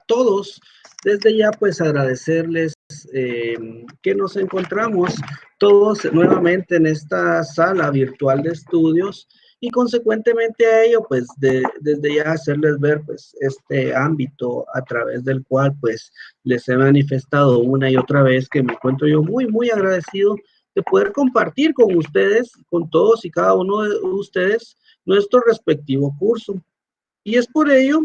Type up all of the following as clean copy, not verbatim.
todos. Desde ya, pues, agradecerles que nos encontramos todos nuevamente en esta sala virtual de estudios y consecuentemente a ello, pues, desde ya hacerles ver, pues, este ámbito a través del cual, pues, les he manifestado una y otra vez que me encuentro yo muy, muy agradecido de poder compartir con ustedes, con todos y cada uno de ustedes, nuestro respectivo curso. Y es por ello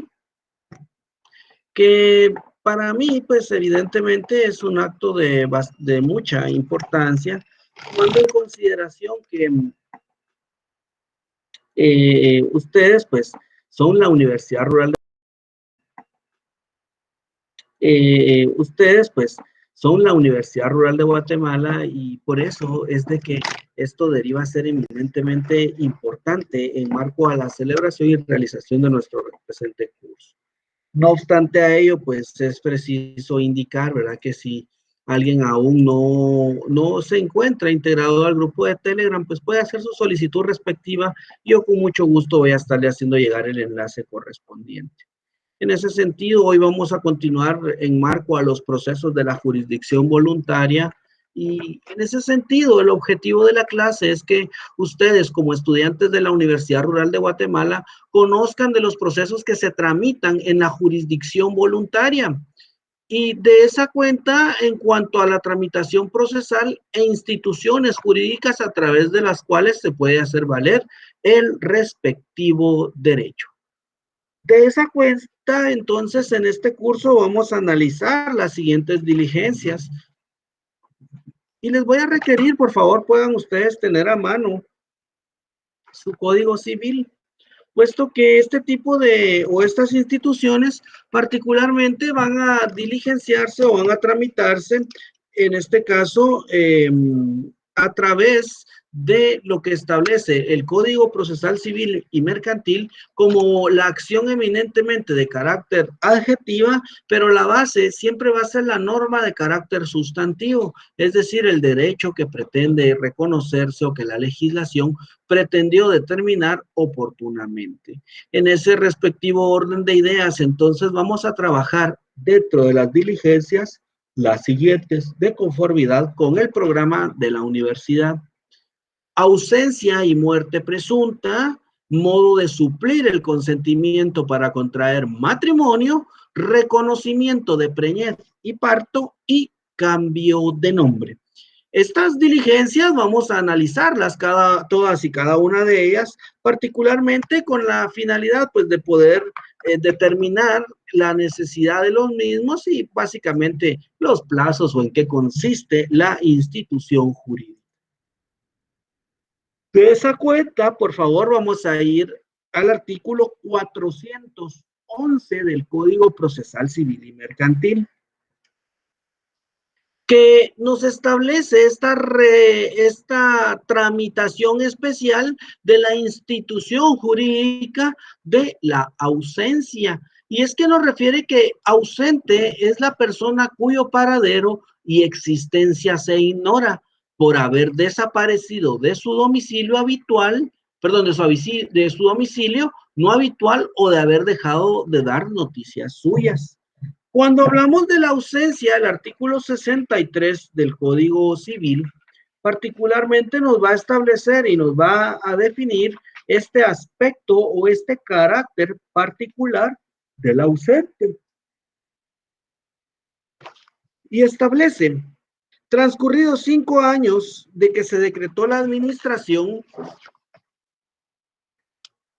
que para mí, pues evidentemente es un acto de mucha importancia, tomando en consideración que ustedes, pues, son la Universidad Rural de Guatemala y por eso es de que esto deriva a ser eminentemente importante en marco a la celebración y realización de nuestro presente curso. No obstante a ello, pues es preciso indicar, ¿verdad? Que si alguien aún no se encuentra integrado al grupo de Telegram, pues puede hacer su solicitud respectiva. Yo con mucho gusto voy a estarle haciendo llegar el enlace correspondiente. En ese sentido, hoy vamos a continuar en marco a los procesos de la jurisdicción voluntaria y en ese sentido, el objetivo de la clase es que ustedes como estudiantes de la Universidad Rural de Guatemala conozcan de los procesos que se tramitan en la jurisdicción voluntaria y de esa cuenta en cuanto a la tramitación procesal e instituciones jurídicas a través de las cuales se puede hacer valer el respectivo derecho. De esa cuenta, entonces, en este curso vamos a analizar las siguientes diligencias. Y les voy a requerir, por favor, puedan ustedes tener a mano su código civil, puesto que este tipo de, o estas instituciones particularmente van a diligenciarse o van a tramitarse, en este caso, a través de lo que establece el Código Procesal Civil y Mercantil como la acción eminentemente de carácter adjetiva, pero la base siempre va a ser la norma de carácter sustantivo, es decir, el derecho que pretende reconocerse o que la legislación pretendió determinar oportunamente. En ese respectivo orden de ideas, entonces vamos a trabajar dentro de las diligencias las siguientes de conformidad con el programa de la universidad. Ausencia y muerte presunta, modo de suplir el consentimiento para contraer matrimonio, reconocimiento de preñez y parto y cambio de nombre. Estas diligencias vamos a analizarlas todas y cada una de ellas, particularmente con la finalidad pues de poder determinar la necesidad de los mismos y básicamente los plazos o en qué consiste la institución jurídica. De esa cuenta, por favor, vamos a ir al artículo 411 del Código Procesal Civil y Mercantil, que nos establece esta tramitación especial de la institución jurídica de la ausencia. Y es que nos refiere que ausente es la persona cuyo paradero y existencia se ignora por haber desaparecido de su domicilio habitual, perdón, de su domicilio no habitual o de haber dejado de dar noticias suyas. Cuando hablamos de la ausencia, el artículo 63 del Código Civil particularmente nos va a establecer y nos va a definir este aspecto o este carácter particular del ausente. Y establece, transcurridos 5 años de que se decretó la administración,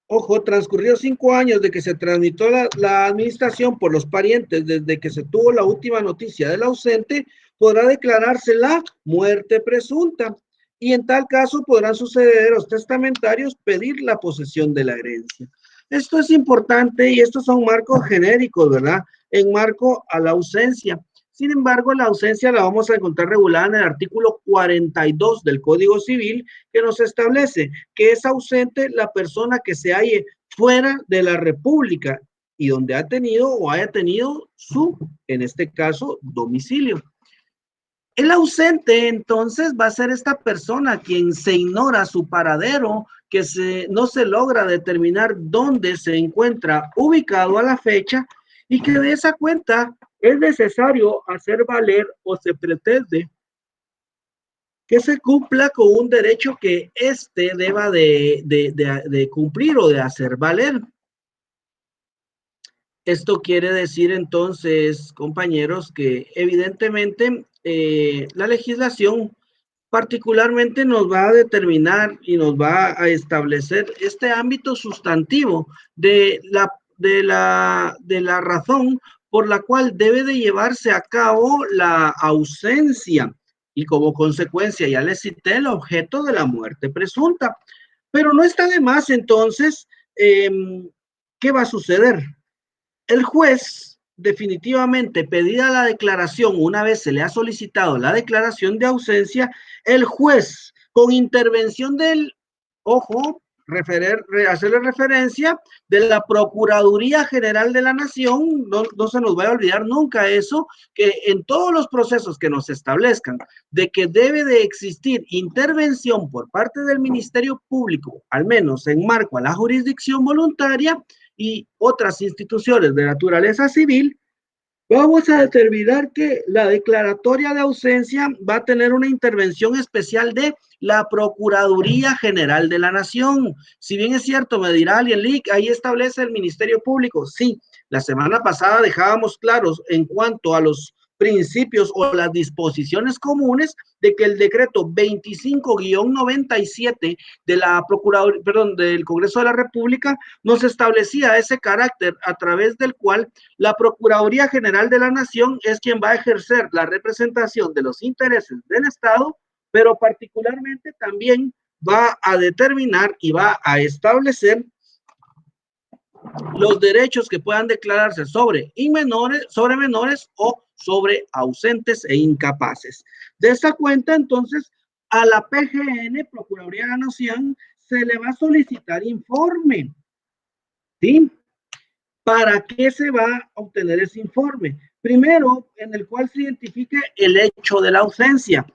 ojo, transcurridos 5 años de que se transmitió la administración por los parientes desde que se tuvo la última noticia del ausente, podrá declararse la muerte presunta. Y en tal caso podrán sus herederos testamentarios pedir la posesión de la herencia. Esto es importante y estos son marcos genéricos, ¿verdad? En marco a la ausencia. Sin embargo, la ausencia la vamos a encontrar regulada en el artículo 42 del Código Civil, que nos establece que es ausente la persona que se halle fuera de la República y donde ha tenido o haya tenido su, en este caso, domicilio. El ausente, entonces, va a ser esta persona quien se ignora su paradero, que no se logra determinar dónde se encuentra ubicado a la fecha y que de esa cuenta es necesario hacer valer o se pretende que se cumpla con un derecho que éste deba de cumplir o de hacer valer. Esto quiere decir entonces, compañeros, que evidentemente la legislación particularmente nos va a determinar y nos va a establecer este ámbito sustantivo de la razón por la cual debe de llevarse a cabo la ausencia y como consecuencia, ya les cité, el objeto de la muerte presunta. Pero no está de más entonces, ¿qué va a suceder? El juez definitivamente pedida la declaración, una vez se le ha solicitado la declaración de ausencia, el juez con intervención del, ojo, hacerle referencia de la Procuraduría General de la Nación, no se nos va a olvidar nunca eso, que en todos los procesos que nos establezcan de que debe de existir intervención por parte del Ministerio Público, al menos en marco a la jurisdicción voluntaria, y otras instituciones de naturaleza civil, vamos a determinar que la declaratoria de ausencia va a tener una intervención especial de la Procuraduría General de la Nación. Si bien es cierto, me dirá alguien, Lick, ahí establece el Ministerio Público. Sí, la semana pasada dejábamos claros en cuanto a los principios o las disposiciones comunes de que el decreto 25-97 de la Procuraduría, perdón, del Congreso de la República nos establecía ese carácter a través del cual la Procuraduría General de la Nación es quien va a ejercer la representación de los intereses del Estado, pero particularmente también va a determinar y va a establecer los derechos que puedan declararse sobre menores o sobre ausentes e incapaces. De esta cuenta, entonces, a la PGN, Procuraduría de la Nación, se le va a solicitar informe, ¿sí? ¿Para qué se va a obtener ese informe? Primero, en el cual se identifique el hecho de la ausencia.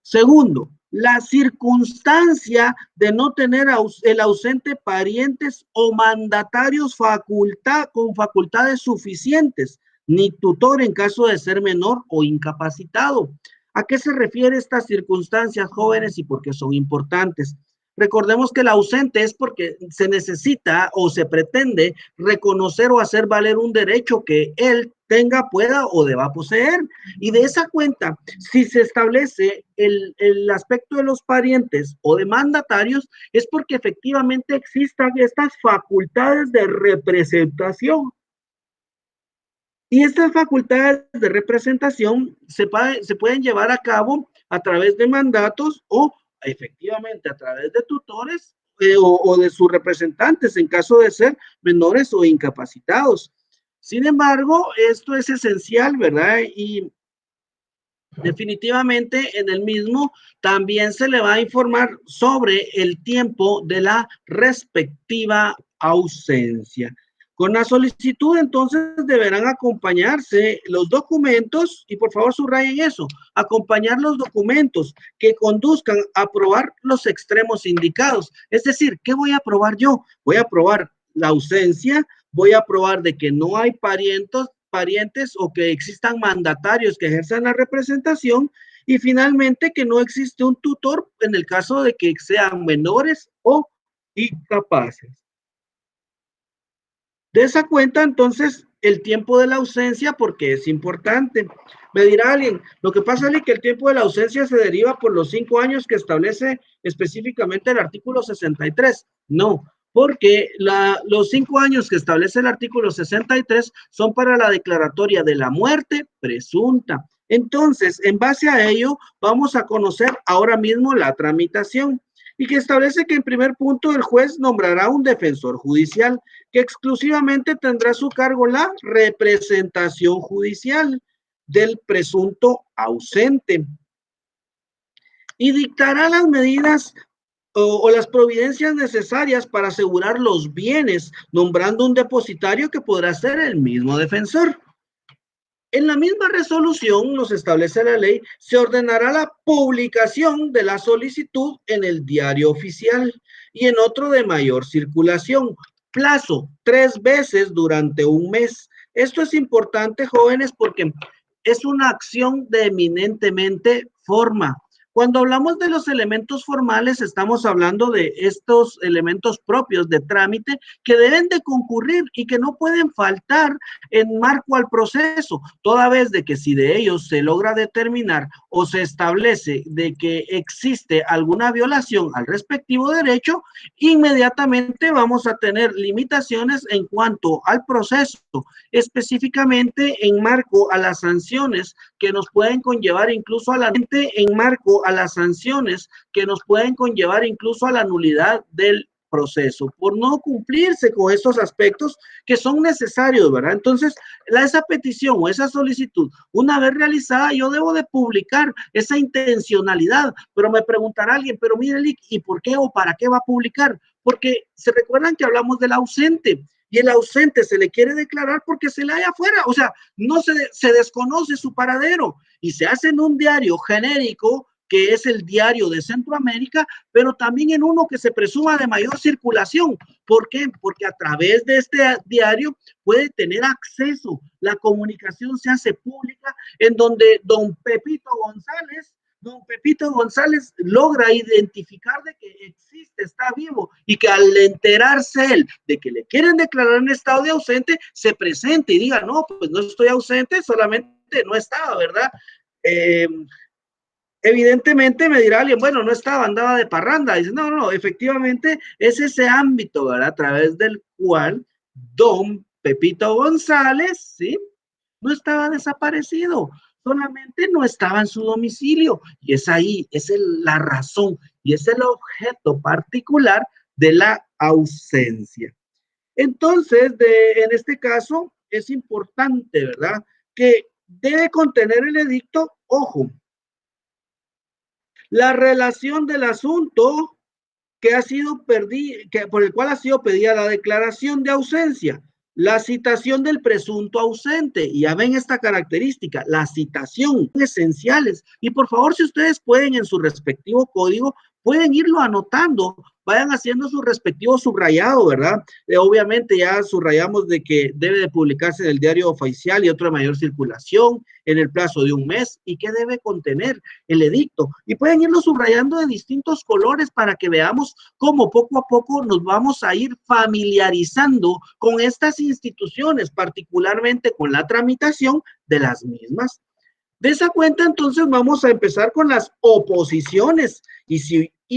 Segundo, la circunstancia de no tener el ausente parientes o mandatarios con facultades suficientes, ni tutor en caso de ser menor o incapacitado. ¿A qué se refiere estas circunstancias, jóvenes, y por qué son importantes? Recordemos que el ausente es porque se necesita o se pretende reconocer o hacer valer un derecho que él tenga, pueda o deba poseer. Y de esa cuenta, si se establece el aspecto de los parientes o de mandatarios, es porque efectivamente existan estas facultades de representación. Y estas facultades de representación se pueden llevar a cabo a través de mandatos o efectivamente a través de tutores o de sus representantes en caso de ser menores o incapacitados. Sin embargo, esto es esencial, ¿verdad? Y definitivamente en el mismo también se le va a informar sobre el tiempo de la respectiva ausencia. Con la solicitud, entonces, deberán acompañarse los documentos, y por favor subrayen eso, acompañar los documentos que conduzcan a aprobar los extremos indicados. Es decir, ¿qué voy a aprobar yo? Voy a aprobar la ausencia, voy a aprobar de que no hay parientes o que existan mandatarios que ejerzan la representación, y finalmente que no existe un tutor en el caso de que sean menores o incapaces. De esa cuenta, entonces, el tiempo de la ausencia, porque es importante. Me dirá alguien, lo que pasa es que el tiempo de la ausencia se deriva por los 5 años que establece específicamente el artículo 63. No, porque los 5 años que establece el artículo 63 son para la declaratoria de la muerte presunta. Entonces, en base a ello, vamos a conocer ahora mismo la tramitación, y que establece que en primer punto el juez nombrará un defensor judicial que exclusivamente tendrá a su cargo la representación judicial del presunto ausente y dictará las medidas o las providencias necesarias para asegurar los bienes, nombrando un depositario que podrá ser el mismo defensor. En la misma resolución, nos establece la ley, se ordenará la publicación de la solicitud en el diario oficial y en otro de mayor circulación, plazo, 3 veces durante un mes. Esto es importante, jóvenes, porque es una acción de eminentemente forma. Cuando hablamos de los elementos formales, estamos hablando de estos elementos propios de trámite que deben de concurrir y que no pueden faltar en marco al proceso, toda vez de que si de ellos se logra determinar o se establece de que existe alguna violación al respectivo derecho, inmediatamente vamos a tener limitaciones en cuanto al proceso, específicamente en marco a las sanciones que nos pueden conllevar incluso a la sanciones que nos pueden conllevar incluso a la nulidad del proceso por no cumplirse con estos aspectos que son necesarios, ¿verdad? Entonces, esa petición o esa solicitud, una vez realizada, yo debo de publicar esa intencionalidad, pero me preguntará alguien, pero mire, ¿y por qué o para qué va a publicar? Porque se recuerdan que hablamos del ausente, y el ausente se le quiere declarar porque se le halla afuera, o sea, no se desconoce su paradero, y se hace en un diario genérico, que es el diario de Centroamérica, pero también en uno que se presuma de mayor circulación. ¿Por qué? Porque a través de este diario puede tener acceso, la comunicación se hace pública, en donde don Pepito González logra identificar de que existe, está vivo, y que al enterarse él de que le quieren declarar en estado de ausente, se presente y diga, no, pues no estoy ausente, solamente no estaba, ¿verdad? Evidentemente me dirá alguien, bueno, no estaba, andaba de parranda. Dice, no, efectivamente es ese ámbito, ¿verdad? A través del cual don Pepito González, ¿sí? No estaba desaparecido, solamente no estaba en su domicilio. Y es ahí, es la razón y es el objeto particular de la ausencia. Entonces, en este caso, es importante, ¿verdad? Que debe contener el edicto, ojo, la relación del asunto que ha sido por el cual ha sido pedida la declaración de ausencia, la citación del presunto ausente, y ya ven esta característica, la citación, esenciales. Y por favor, si ustedes pueden en su respectivo código, pueden irlo anotando, vayan haciendo su respectivo subrayado, ¿verdad? Obviamente ya subrayamos de que debe de publicarse en el diario oficial y otro de mayor circulación en el plazo de un mes, y qué debe contener el edicto. Y pueden irlo subrayando de distintos colores para que veamos cómo poco a poco nos vamos a ir familiarizando con estas instituciones, particularmente con la tramitación de las mismas. De esa cuenta, entonces, vamos a empezar con las oposiciones. Y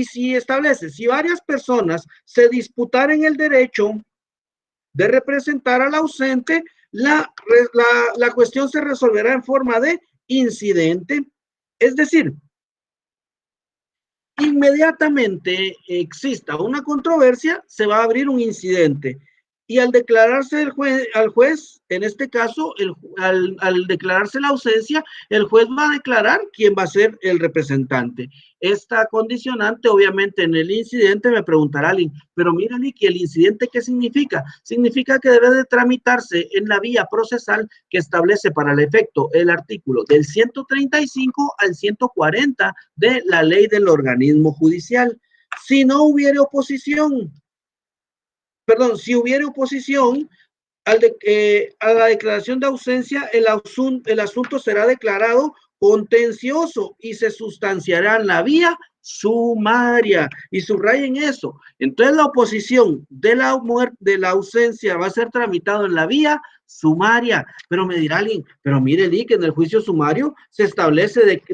si establece, si varias personas se disputaran el derecho de representar al ausente, la cuestión se resolverá en forma de incidente. Es decir, inmediatamente exista una controversia, se va a abrir un incidente. Y al declararse al juez, en este caso, al declararse la ausencia, el juez va a declarar quién va a ser el representante. Esta condicionante, obviamente, en el incidente me preguntará alguien, pero mira, Nicky, ¿el incidente qué significa? Significa que debe de tramitarse en la vía procesal que establece para el efecto el artículo del 135 al 140 de la ley del organismo judicial. Si no hubiera oposición, si hubiera oposición a la declaración de ausencia, el asunto será declarado contencioso y se sustanciará en la vía sumaria. Y subrayen eso. Entonces la oposición de la ausencia va a ser tramitado en la vía sumaria. Pero me dirá alguien, pero mire, que en el juicio sumario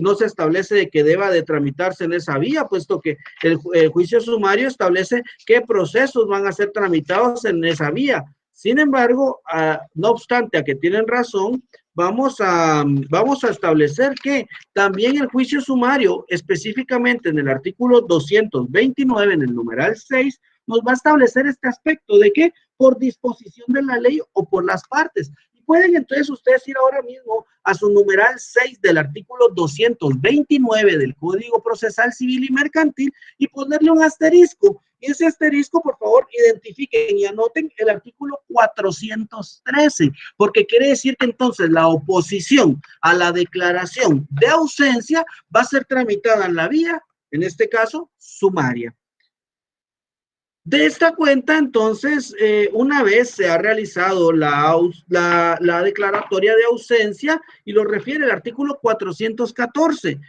no se establece de que deba de tramitarse en esa vía, puesto que el juicio sumario establece qué procesos van a ser tramitados en esa vía. Sin embargo, no obstante a que tienen razón, vamos a establecer que también el juicio sumario, específicamente en el artículo 229, en el numeral 6, nos va a establecer este aspecto de que por disposición de la ley o por las partes. Y pueden entonces ustedes ir ahora mismo a su numeral 6 del artículo 229 del Código Procesal Civil y Mercantil y ponerle un asterisco. Y ese asterisco, por favor, identifiquen y anoten el artículo 413, porque quiere decir que entonces la oposición a la declaración de ausencia va a ser tramitada en la vía, en este caso, sumaria. De esta cuenta, entonces, una vez se ha realizado la declaratoria de ausencia, y lo refiere el artículo 414,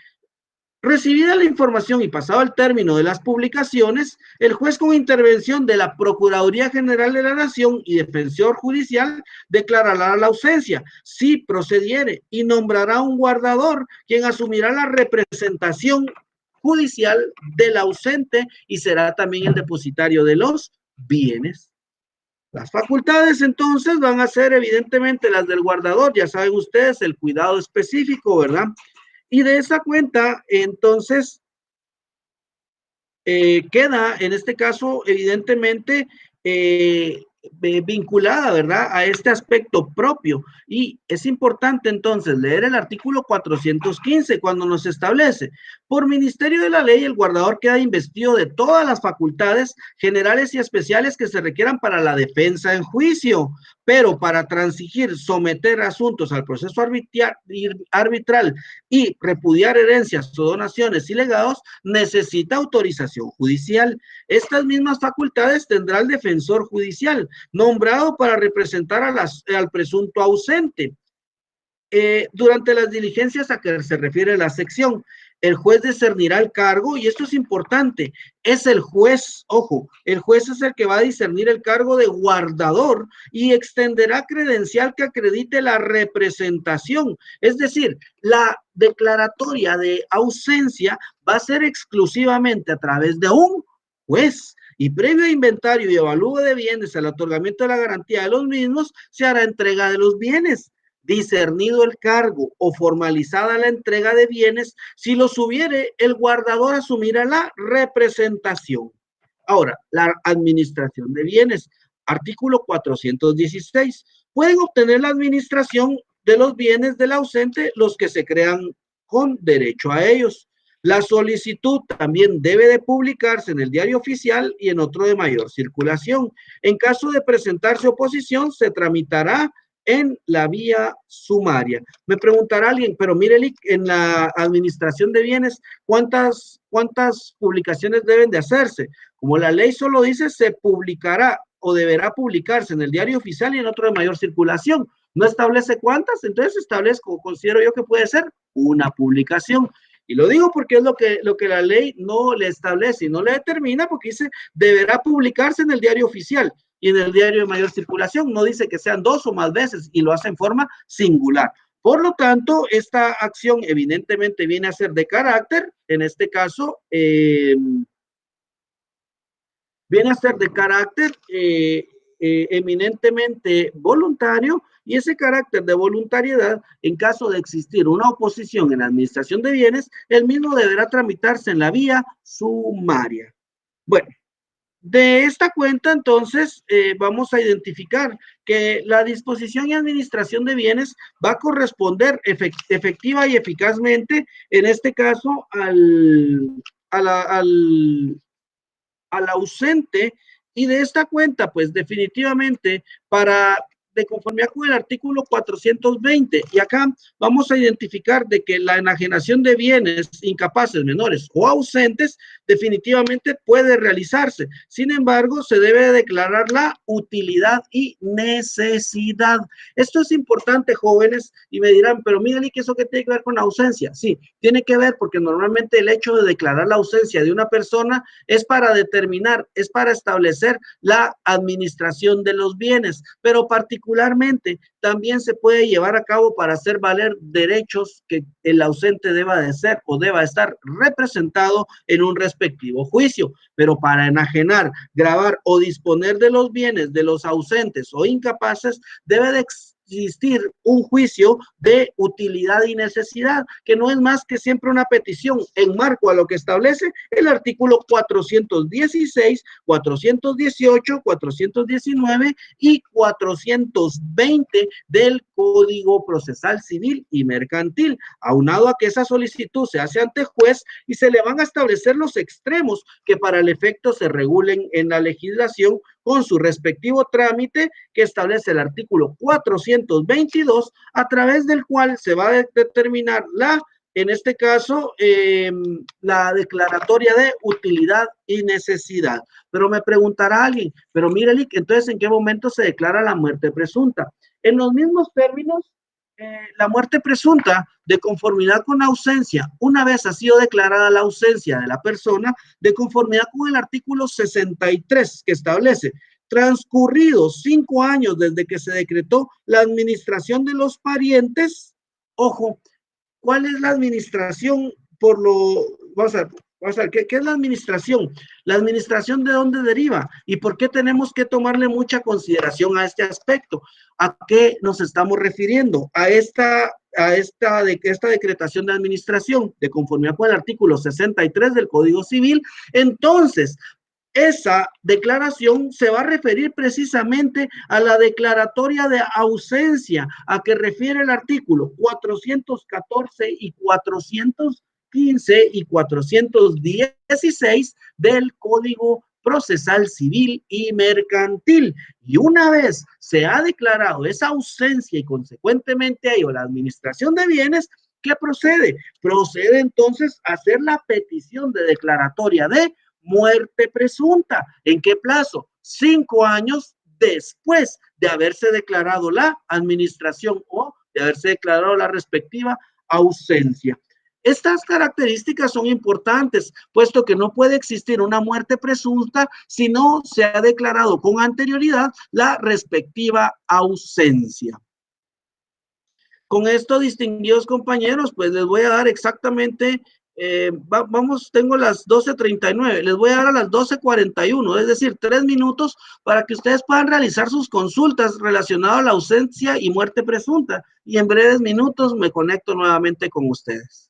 recibida la información y pasado el término de las publicaciones, el juez con intervención de la Procuraduría General de la Nación y Defensor Judicial declarará la ausencia, si procediere, y nombrará un guardador, quien asumirá la representación judicial del ausente y será también el depositario de los bienes. Las facultades entonces van a ser evidentemente las del guardador, ya saben ustedes, el cuidado específico, ¿verdad? Y de esa cuenta, entonces, queda, en este caso, evidentemente, vinculada, ¿verdad?, a este aspecto propio. Y es importante, entonces, leer el artículo 415 cuando nos establece: por ministerio de la ley, el guardador queda investido de todas las facultades generales y especiales que se requieran para la defensa en juicio, pero para transigir, someter asuntos al proceso arbitral y repudiar herencias o donaciones y legados, necesita autorización judicial. Estas mismas facultades tendrá el defensor judicial, nombrado para representar al presunto ausente. Durante las diligencias a que se refiere la sección, el juez discernirá el cargo, y esto es importante, es el juez, ojo, el juez es el que va a discernir el cargo de guardador y extenderá credencial que acredite la representación. Es decir, la declaratoria de ausencia va a ser exclusivamente a través de un juez, y previo inventario y avalúo de bienes al otorgamiento de la garantía de los mismos, se hará entrega de los bienes. Discernido el cargo o formalizada la entrega de bienes, si los hubiere, el guardador asumirá la representación. Ahora, la administración de bienes. Artículo 416. Pueden obtener la administración de los bienes del ausente los que se crean con derecho a ellos. La solicitud también debe de publicarse en el diario oficial y en otro de mayor circulación. En caso de presentarse oposición, se tramitará en la vía sumaria. Me preguntará alguien, pero mire, en la administración de bienes, ¿cuántas publicaciones deben de hacerse? Como la ley solo dice, se publicará o deberá publicarse en el diario oficial y en otro de mayor circulación. No establece cuántas, entonces establezco, considero yo que puede ser una publicación. Y lo digo porque es lo que la ley no le establece y no le determina, porque dice deberá publicarse en el diario oficial y en el diario de mayor circulación. No dice que sean 2 o más veces, y lo hace en forma singular. Por lo tanto, esta acción evidentemente viene a ser de carácter, en este caso, viene a ser de carácter eminentemente voluntario, y ese carácter de voluntariedad, en caso de existir una oposición en la administración de bienes, el mismo deberá tramitarse en la vía sumaria. Bueno, de esta cuenta, entonces, vamos a identificar que la disposición y administración de bienes va a corresponder efectiva y eficazmente, en este caso, al ausente, y de esta cuenta, pues definitivamente, de conformidad con el artículo 420, y acá vamos a identificar de que la enajenación de bienes incapaces, menores o ausentes definitivamente puede realizarse. Sin embargo, se debe declarar la utilidad y necesidad. Esto es importante, jóvenes, y me dirán, pero mire, ¿qué eso qué tiene que ver con ausencia? Sí, tiene que ver, porque normalmente el hecho de declarar la ausencia de una persona es para determinar, es para establecer la administración de los bienes, pero particularmente también se puede llevar a cabo para hacer valer derechos que el ausente deba de ser o deba estar representado en un respectivo juicio. Pero para enajenar, gravar o disponer de los bienes de los ausentes o incapaces, debe de existir un juicio de utilidad y necesidad, que no es más que siempre una petición en marco a lo que establece el artículo 416, 418, 419 y 420 del Código Procesal Civil y Mercantil, aunado a que esa solicitud se hace ante juez y se le van a establecer los extremos que para el efecto se regulen en la legislación con su respectivo trámite que establece el artículo 422, a través del cual se va a determinar la En este caso, la declaratoria de utilidad y necesidad. Pero me preguntará alguien, pero mire, entonces, ¿en qué momento se declara la muerte presunta? En los mismos términos, la muerte presunta de conformidad con ausencia, una vez ha sido declarada la ausencia de la persona, de conformidad con el artículo 63 que establece, transcurridos 5 años desde que se decretó la administración de los parientes, ojo, ¿cuál es la administración por lo, vamos a ver, ¿qué es la administración? ¿La administración de dónde deriva? ¿Y por qué tenemos que tomarle mucha consideración a este aspecto? ¿A qué nos estamos refiriendo? A esta decretación de administración, de conformidad con el artículo 63 del Código Civil. Entonces, esa declaración se va a referir precisamente a la declaratoria de ausencia, a que refiere el artículo 414 y 415 y 416 del Código Procesal Civil y Mercantil. Y una vez se ha declarado esa ausencia y consecuentemente a ello la administración de bienes, ¿qué procede? Procede entonces a hacer la petición de declaratoria de muerte presunta. ¿En qué plazo? 5 años después de haberse declarado la administración o de haberse declarado la respectiva ausencia. Estas características son importantes, puesto que no puede existir una muerte presunta si no se ha declarado con anterioridad la respectiva ausencia. Con esto, distinguidos compañeros, pues les voy a dar exactamente, tengo las 12:39, les voy a dar a las 12:41, es decir, 3 minutos para que ustedes puedan realizar sus consultas relacionadas a la ausencia y muerte presunta. Y en breves minutos me conecto nuevamente con ustedes.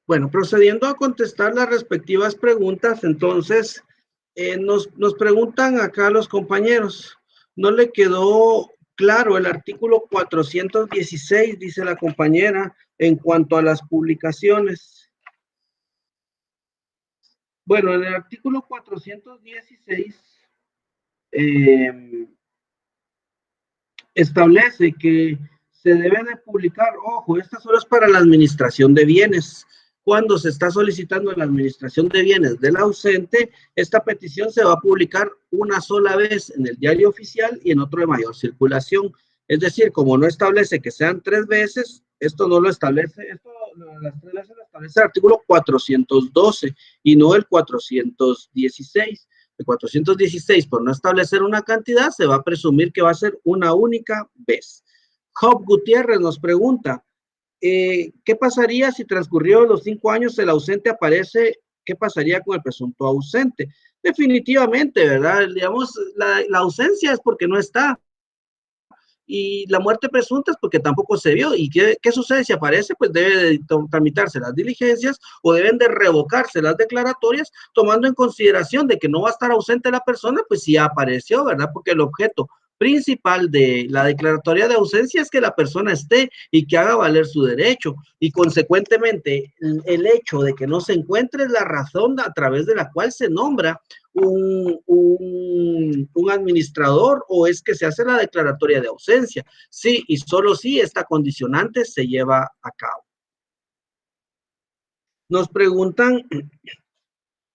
Bueno, procediendo a contestar las respectivas preguntas, entonces nos preguntan acá los compañeros, ¿no le quedó claro el artículo 416, dice la compañera, en cuanto a las publicaciones? Bueno, en el artículo 416 eh, establece que se debe de publicar, ojo, esta solo es para la administración de bienes. Cuando se está solicitando la administración de bienes del ausente, esta petición se va a publicar una sola vez en el diario oficial y en otro de mayor circulación. Es decir, como no establece que sean 3 veces, esto no lo establece, esto las 3 veces lo establece el artículo 412 y no el 416. El 416, por no establecer una cantidad, se va a presumir que va a ser una única vez. Job Gutiérrez nos pregunta, ¿qué pasaría si transcurridos los 5 años el ausente aparece? ¿Qué pasaría con el presunto ausente? Definitivamente, ¿verdad? Digamos, la ausencia es porque no está. Y la muerte presunta es porque tampoco se vio. ¿Y qué sucede si aparece? Pues debe de tramitarse las diligencias o deben de revocarse las declaratorias, tomando en consideración de que no va a estar ausente la persona, pues si ya apareció, ¿verdad? Porque el objeto principal de la declaratoria de ausencia es que la persona esté y que haga valer su derecho. Y consecuentemente, el hecho de que no se encuentre es la razón a través de la cual se nombra un administrador o es que se hace la declaratoria de ausencia. Sí, y solo si esta condicionante se lleva a cabo. Nos preguntan,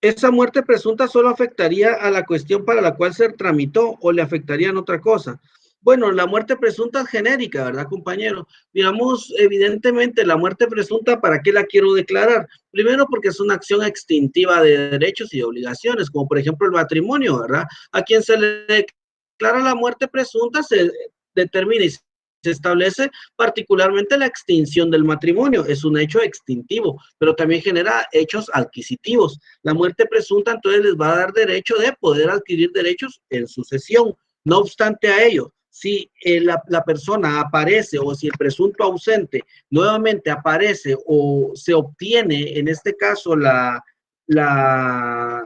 ¿esa muerte presunta solo afectaría a la cuestión para la cual se tramitó o le afectaría en otra cosa? Bueno, la muerte presunta es genérica, ¿verdad, compañero? Digamos, evidentemente, la muerte presunta, ¿para qué la quiero declarar? Primero, porque es una acción extintiva de derechos y de obligaciones, como por ejemplo el matrimonio, ¿verdad? A quien se le declara la muerte presunta se determina y se establece particularmente la extinción del matrimonio. Es un hecho extintivo, pero también genera hechos adquisitivos. La muerte presunta entonces les va a dar derecho de poder adquirir derechos en sucesión. No obstante a ello, si la persona aparece o si el presunto ausente nuevamente aparece o se obtiene, en este caso, la, la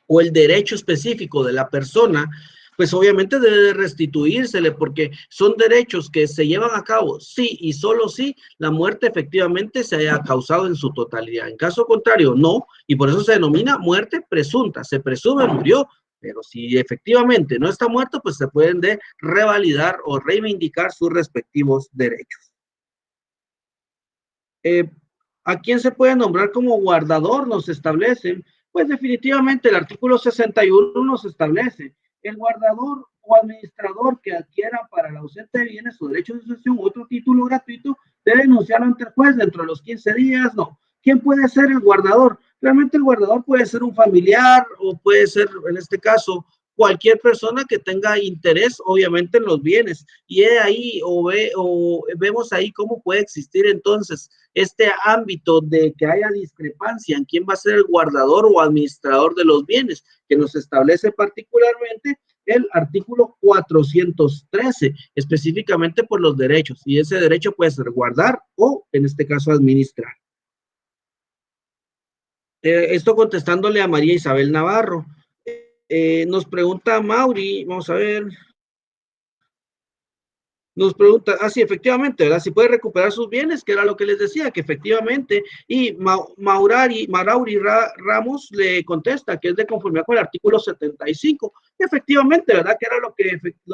o el derecho específico de la persona, pues obviamente debe restituírsele porque son derechos que se llevan a cabo sí y solo si la muerte efectivamente se haya causado en su totalidad. En caso contrario, no, y por eso se denomina muerte presunta. Se presume murió, pero si efectivamente no está muerto, pues se pueden de revalidar o reivindicar sus respectivos derechos. ¿A quién se puede nombrar como guardador? Nos establecen. Pues definitivamente el artículo 61 nos establece el guardador o administrador que adquiera para el ausente de bienes o derecho de sucesión otro título gratuito debe denunciarlo ante el juez dentro de los 15 días. No. ¿Quién puede ser el guardador? Realmente el guardador puede ser un familiar o puede ser, en este caso, cualquier persona que tenga interés, obviamente, en los bienes. Y ahí, vemos ahí cómo puede existir entonces este ámbito de que haya discrepancia en quién va a ser el guardador o administrador de los bienes, que nos establece particularmente el artículo 413, específicamente por los derechos. Y ese derecho puede ser guardar o, en este caso, administrar. Esto contestándole a María Isabel Navarro. Nos pregunta Mauri, vamos a ver. Nos pregunta, sí, efectivamente, ¿verdad? Si puede recuperar sus bienes, que era lo que les decía, que efectivamente, y Marauri Ramos le contesta que es de conformidad con el artículo 75, efectivamente, ¿verdad? Que era lo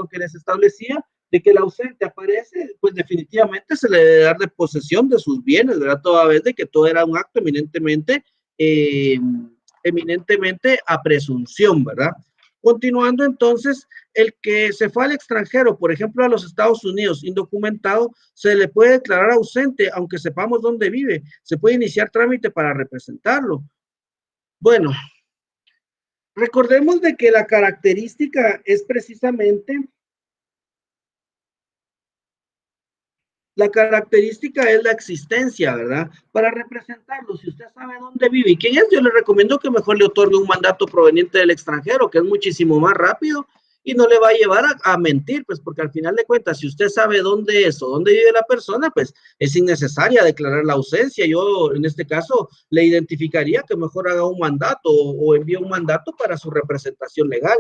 que les establecía, de que el ausente aparece, pues definitivamente se le debe dar de posesión de sus bienes, ¿verdad? Toda vez de que todo era un acto eminentemente a presunción, ¿verdad? Continuando entonces, el que se fue al extranjero, por ejemplo, a los Estados Unidos, indocumentado, se le puede declarar ausente, aunque sepamos dónde vive. Se puede iniciar trámite para representarlo. Bueno, recordemos de que la característica es precisamente la característica es la existencia, ¿verdad? Para representarlo, si usted sabe dónde vive y quién es, yo le recomiendo que mejor le otorgue un mandato proveniente del extranjero, que es muchísimo más rápido y no le va a llevar a mentir, pues porque al final de cuentas, si usted sabe dónde es o dónde vive la persona, pues es innecesaria declarar la ausencia. Yo, en este caso, le identificaría que mejor haga un mandato o envíe un mandato para su representación legal.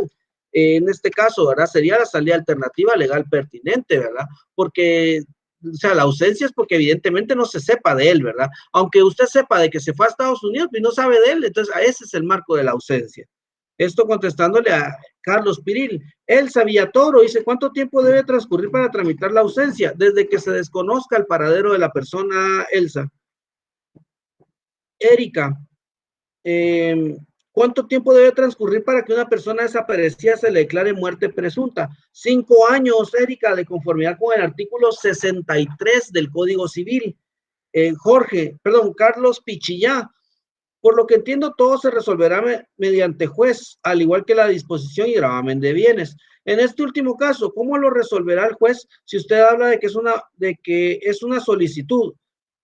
En este caso, ¿verdad? Sería la salida alternativa legal pertinente, ¿verdad? Porque o sea, la ausencia es porque evidentemente no se sepa de él, ¿verdad? Aunque usted sepa de que se fue a Estados Unidos y no sabe de él, entonces ese es el marco de la ausencia. Esto contestándole a Carlos Piril. Elsa Villatoro dice, ¿cuánto tiempo debe transcurrir para tramitar la ausencia? Desde que se desconozca el paradero de la persona, Elsa. Erika, ¿cuánto tiempo debe transcurrir para que una persona desaparecida se le declare muerte presunta? 5 años, Erika, de conformidad con el artículo 63 del Código Civil. Carlos Pichillá, por lo que entiendo, todo se resolverá mediante juez, al igual que la disposición y gravamen de bienes. En este último caso, ¿cómo lo resolverá el juez si usted habla de que es una solicitud?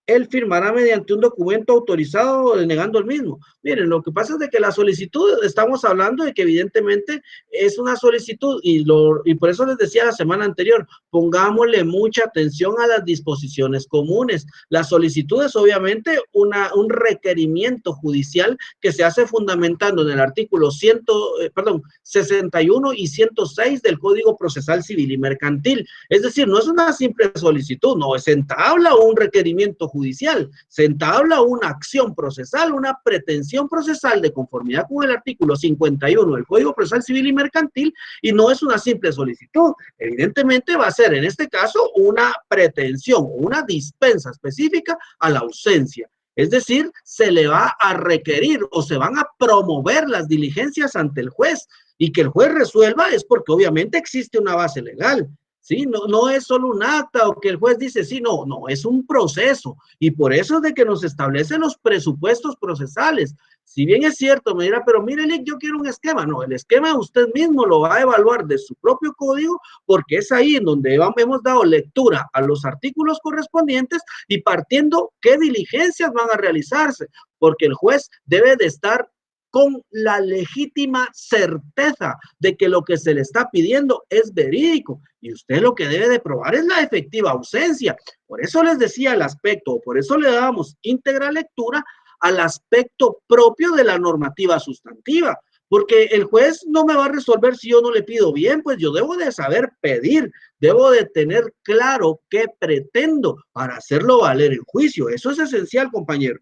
Él firmará mediante un documento autorizado denegando el mismo. Miren, lo que pasa es de que la solicitud, estamos hablando de que evidentemente es una solicitud y por eso les decía la semana anterior, pongámosle mucha atención a las disposiciones comunes. La solicitud es obviamente un requerimiento judicial que se hace fundamentando en el artículo 61 y 106 del Código Procesal Civil y Mercantil. Es decir, no es una simple solicitud, no, se entabla un requerimiento judicial, se entabla una acción procesal, una pretensión procesal de conformidad con el artículo 51 del Código Procesal Civil y Mercantil y no es una simple solicitud. Evidentemente va a ser en este caso una pretensión, una dispensa específica a la ausencia. Es decir, se le va a requerir o se van a promover las diligencias ante el juez y que el juez resuelva es porque obviamente existe una base legal. Sí, no es solo un acta o que el juez dice, sí, no, es un proceso y por eso es de que nos establecen los presupuestos procesales. Si bien es cierto, me dirá, pero mire, Lick, yo quiero un esquema. No, el esquema usted mismo lo va a evaluar de su propio código porque es ahí en donde hemos dado lectura a los artículos correspondientes y partiendo qué diligencias van a realizarse, porque el juez debe de estar con la legítima certeza de que lo que se le está pidiendo es verídico y usted lo que debe de probar es la efectiva ausencia. Por eso les decía el aspecto, por eso le dábamos íntegra lectura al aspecto propio de la normativa sustantiva, porque el juez no me va a resolver si yo no le pido bien, pues yo debo de saber pedir, debo de tener claro qué pretendo para hacerlo valer el juicio. Eso es esencial, compañero.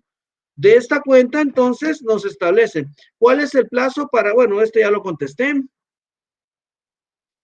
De esta cuenta, entonces, nos establece cuál es el plazo para, bueno, este ya lo contesté.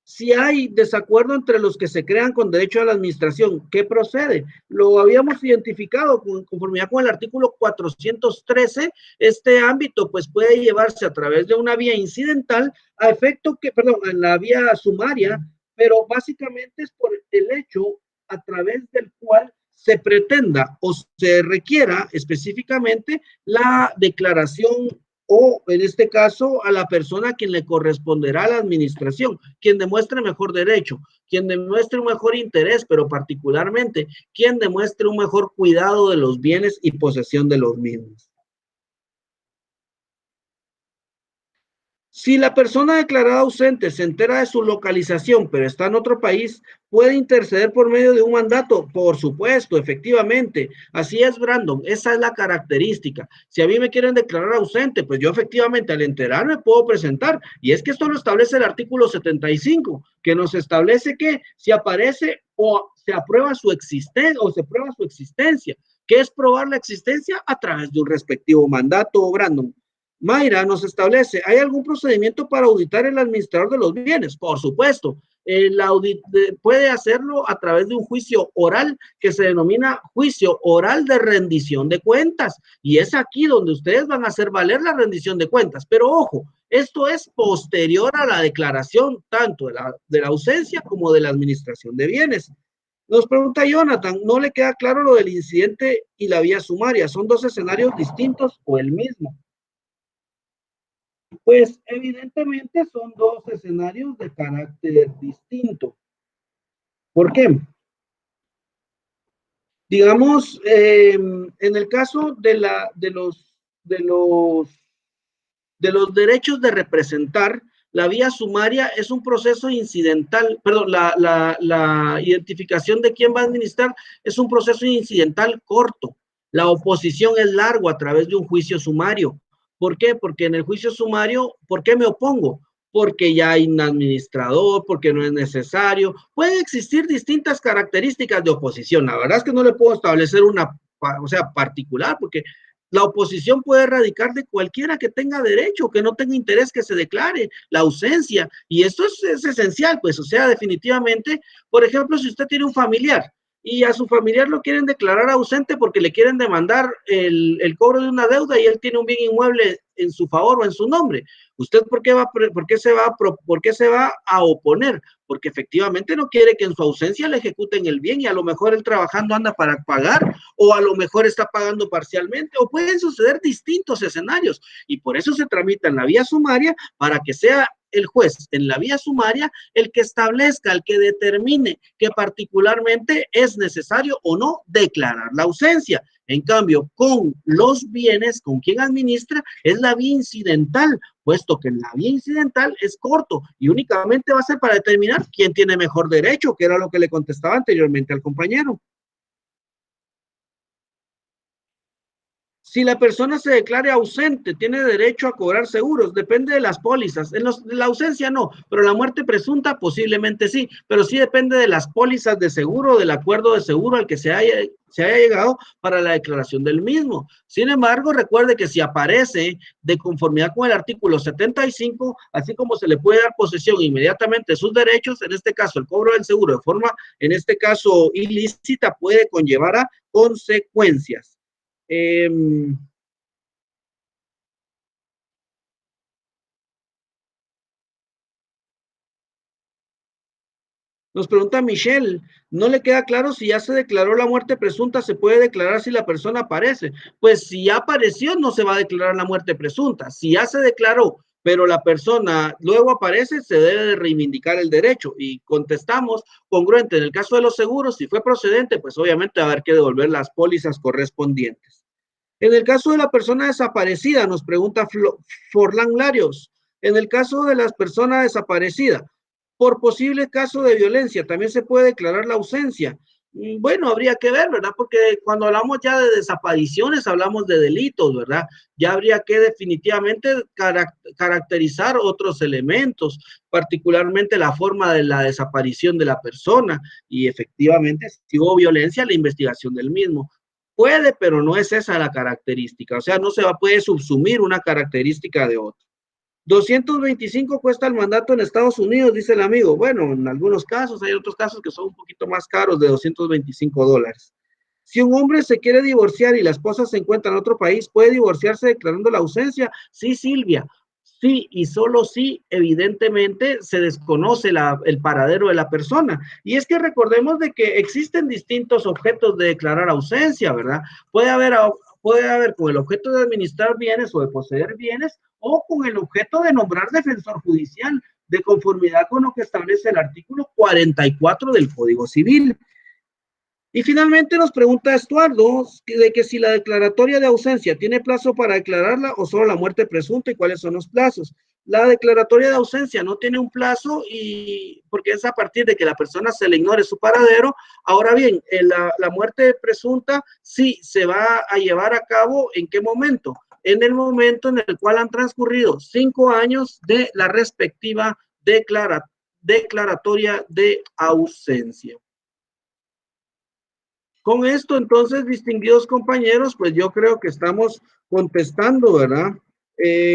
Si hay desacuerdo entre los que se crean con derecho a la administración, ¿qué procede? Lo habíamos identificado con conformidad con el artículo 413. Este ámbito, pues, puede llevarse a través de una vía incidental a efecto que, perdón, en la vía sumaria, pero básicamente es por el hecho a través del cual se pretenda o se requiera específicamente la declaración o en este caso a la persona a quien le corresponderá la administración, quien demuestre mejor derecho, quien demuestre un mejor interés, pero particularmente quien demuestre un mejor cuidado de los bienes y posesión de los mismos. Si la persona declarada ausente se entera de su localización, pero está en otro país, puede interceder por medio de un mandato. Por supuesto, efectivamente. Así es, Brandon. Esa es la característica. Si a mí me quieren declarar ausente, pues yo efectivamente al enterarme puedo presentar. Y es que esto lo establece el artículo 75, que nos establece que si aparece o se aprueba su existencia o se prueba su existencia, ¿qué es probar la existencia? A través de un respectivo mandato, Brandon. Mayra nos establece, ¿hay algún procedimiento para auditar el administrador de los bienes? Por supuesto, el audit puede hacerlo a través de un juicio oral que se denomina juicio oral de rendición de cuentas. Y es aquí donde ustedes van a hacer valer la rendición de cuentas. Pero ojo, esto es posterior a la declaración tanto de la ausencia como de la administración de bienes. Nos pregunta Jonathan, ¿no le queda claro lo del incidente y la vía sumaria? ¿Son dos escenarios distintos o el mismo? Pues evidentemente son dos escenarios de carácter distinto. ¿Por qué? Digamos, en el caso de los derechos de representar, la vía sumaria es un proceso incidental, perdón, la identificación de quién va a administrar es un proceso incidental corto. La oposición es largo a través de un juicio sumario. ¿Por qué? Porque en el juicio sumario, ¿por qué me opongo? porque ya hay un administrador, porque no es necesario. Pueden existir distintas características de oposición. La verdad es que no le puedo establecer una, o sea, particular, porque la oposición puede radicar de cualquiera que tenga derecho, que no tenga interés que se declare, la ausencia. Y esto es esencial, pues, o sea, definitivamente, por ejemplo, si usted tiene un familiar y a su familiar lo quieren declarar ausente porque le quieren demandar el cobro de una deuda y él tiene un bien inmueble en su favor o en su nombre. ¿Usted por qué se va a oponer? Porque efectivamente no quiere que en su ausencia le ejecuten el bien y a lo mejor él trabajando anda para pagar o a lo mejor está pagando parcialmente o pueden suceder distintos escenarios y por eso se tramita en la vía sumaria para que sea el juez en la vía sumaria el que establezca, el que determine que particularmente es necesario o no declarar la ausencia. En cambio, con los bienes, con quien administra, es la vía incidental, puesto que en la vía incidental es corto y únicamente va a ser para determinar quién tiene mejor derecho, que era lo que le contestaba anteriormente al compañero. Si la persona se declare ausente, tiene derecho a cobrar seguros, depende de las pólizas. La ausencia no, pero la muerte presunta posiblemente sí, pero sí depende de las pólizas de seguro, del acuerdo de seguro al que se haya llegado para la declaración del mismo. Sin embargo, recuerde que si aparece de conformidad con el artículo 75, así como se le puede dar posesión inmediatamente de sus derechos, en este caso el cobro del seguro de forma, en este caso ilícita, puede conllevar a consecuencias. Eh, Nos pregunta Michelle, no le queda claro si ya se declaró la muerte presunta, se puede declarar si la persona aparece. Pues si ya apareció, no se va a declarar la muerte presunta. Si ya se declaró, pero la persona luego aparece, se debe de reivindicar el derecho. Y contestamos congruente. En el caso de los seguros, si fue procedente, pues obviamente va a haber que devolver las pólizas correspondientes. En el caso de la persona desaparecida, nos pregunta Forlán Larios, en el caso de las personas desaparecidas, por posible caso de violencia, también se puede declarar la ausencia. Bueno, habría que ver, ¿verdad? Porque cuando hablamos ya de desapariciones, hablamos de delitos, ¿verdad? Ya habría que definitivamente caracterizar otros elementos, particularmente la forma de la desaparición de la persona y efectivamente si hubo violencia, la investigación del mismo. Puede, pero no es esa la característica. O sea, no se puede subsumir una característica de otra. 225 cuesta el mandato en Estados Unidos, dice el amigo. Bueno, en algunos casos, hay otros casos que son un poquito más caros, de $225. Si un hombre se quiere divorciar y la esposa se encuentra en otro país, ¿puede divorciarse declarando la ausencia? Sí, Silvia. Sí, y solo sí, evidentemente se desconoce el paradero de la persona. Y es que recordemos de que existen distintos objetos de declarar ausencia, ¿verdad? Puede haber, puede haber con el objeto de administrar bienes o de poseer bienes o con el objeto de nombrar defensor judicial, de conformidad con lo que establece el artículo 44 del Código Civil. Y finalmente nos pregunta Estuardo de que si la declaratoria de ausencia tiene plazo para declararla o solo la muerte presunta y cuáles son los plazos. La declaratoria de ausencia no tiene un plazo y porque es a partir de que la persona se le ignore su paradero. Ahora bien, la muerte presunta sí se va a llevar a cabo ¿en qué momento? En el momento en el cual han transcurrido 5 años de la respectiva declaratoria de ausencia. Con esto, entonces, distinguidos compañeros, pues yo creo que estamos contestando, ¿verdad?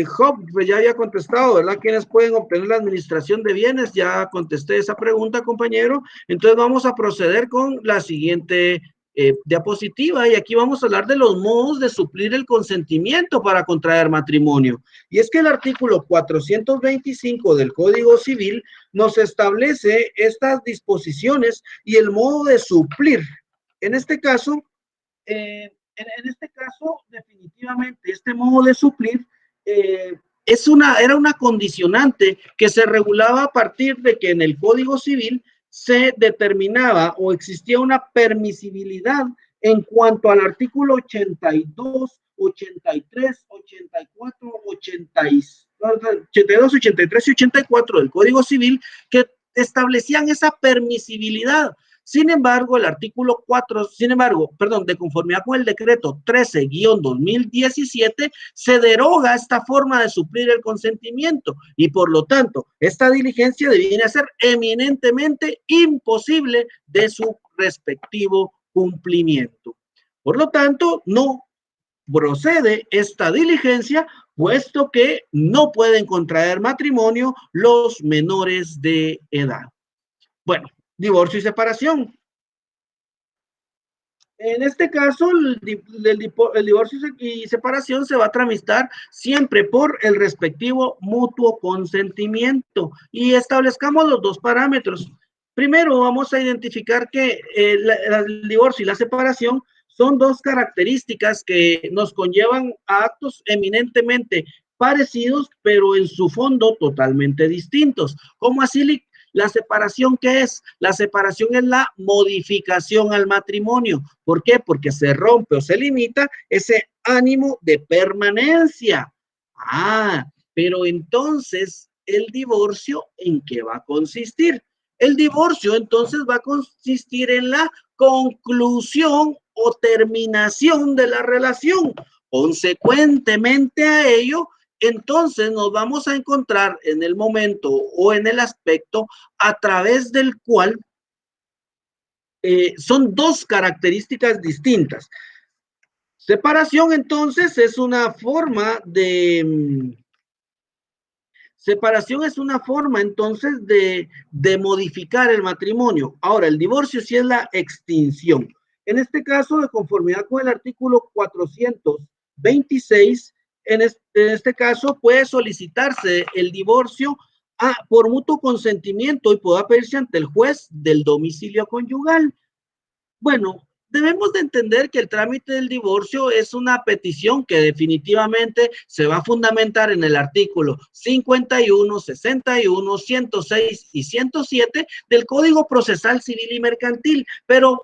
Job, pues ya había contestado, ¿verdad? ¿Quiénes pueden obtener la administración de bienes? Ya contesté esa pregunta, compañero. Entonces vamos a proceder con la siguiente diapositiva y aquí vamos a hablar de los modos de suplir el consentimiento para contraer matrimonio. Y es que el artículo 425 del Código Civil nos establece estas disposiciones y el modo de suplir. En este caso, definitivamente, este modo de suplir era una condicionante que se regulaba a partir de que en el Código Civil se determinaba o existía una permisibilidad en cuanto al artículo 82, 83, 84, 82, 83 y 84 del Código Civil que establecían esa permisibilidad. Sin embargo, de conformidad con el decreto 13-2017, se deroga esta forma de suplir el consentimiento y por lo tanto, esta diligencia debiera ser eminentemente imposible de su respectivo cumplimiento. Por lo tanto, no procede esta diligencia, puesto que no pueden contraer matrimonio los menores de edad. Bueno, divorcio y separación. En este caso, el divorcio y separación se va a tramitar siempre por el respectivo mutuo consentimiento y establezcamos los dos parámetros. Primero, vamos a identificar que el divorcio y la separación son dos características que nos conllevan a actos eminentemente parecidos, pero en su fondo totalmente distintos. ¿Cómo así? ¿La separación qué es? La separación es la modificación al matrimonio. ¿Por qué? Porque se rompe o se limita ese ánimo de permanencia. Pero entonces, ¿el divorcio en qué va a consistir? El divorcio entonces va a consistir en la conclusión o terminación de la relación. Consecuentemente a ello, entonces nos vamos a encontrar en el momento o en el aspecto a través del cual son dos características distintas. Separación entonces es una forma de... Separación es una forma entonces de modificar el matrimonio. Ahora, el divorcio sí es la extinción. En este caso, de conformidad con el artículo 426, en este caso puede solicitarse el divorcio por mutuo consentimiento y puede pedirse ante el juez del domicilio conyugal. Bueno, debemos de entender que el trámite del divorcio es una petición que definitivamente se va a fundamentar en el artículo 51, 61, 106 y 107 del Código Procesal Civil y Mercantil, pero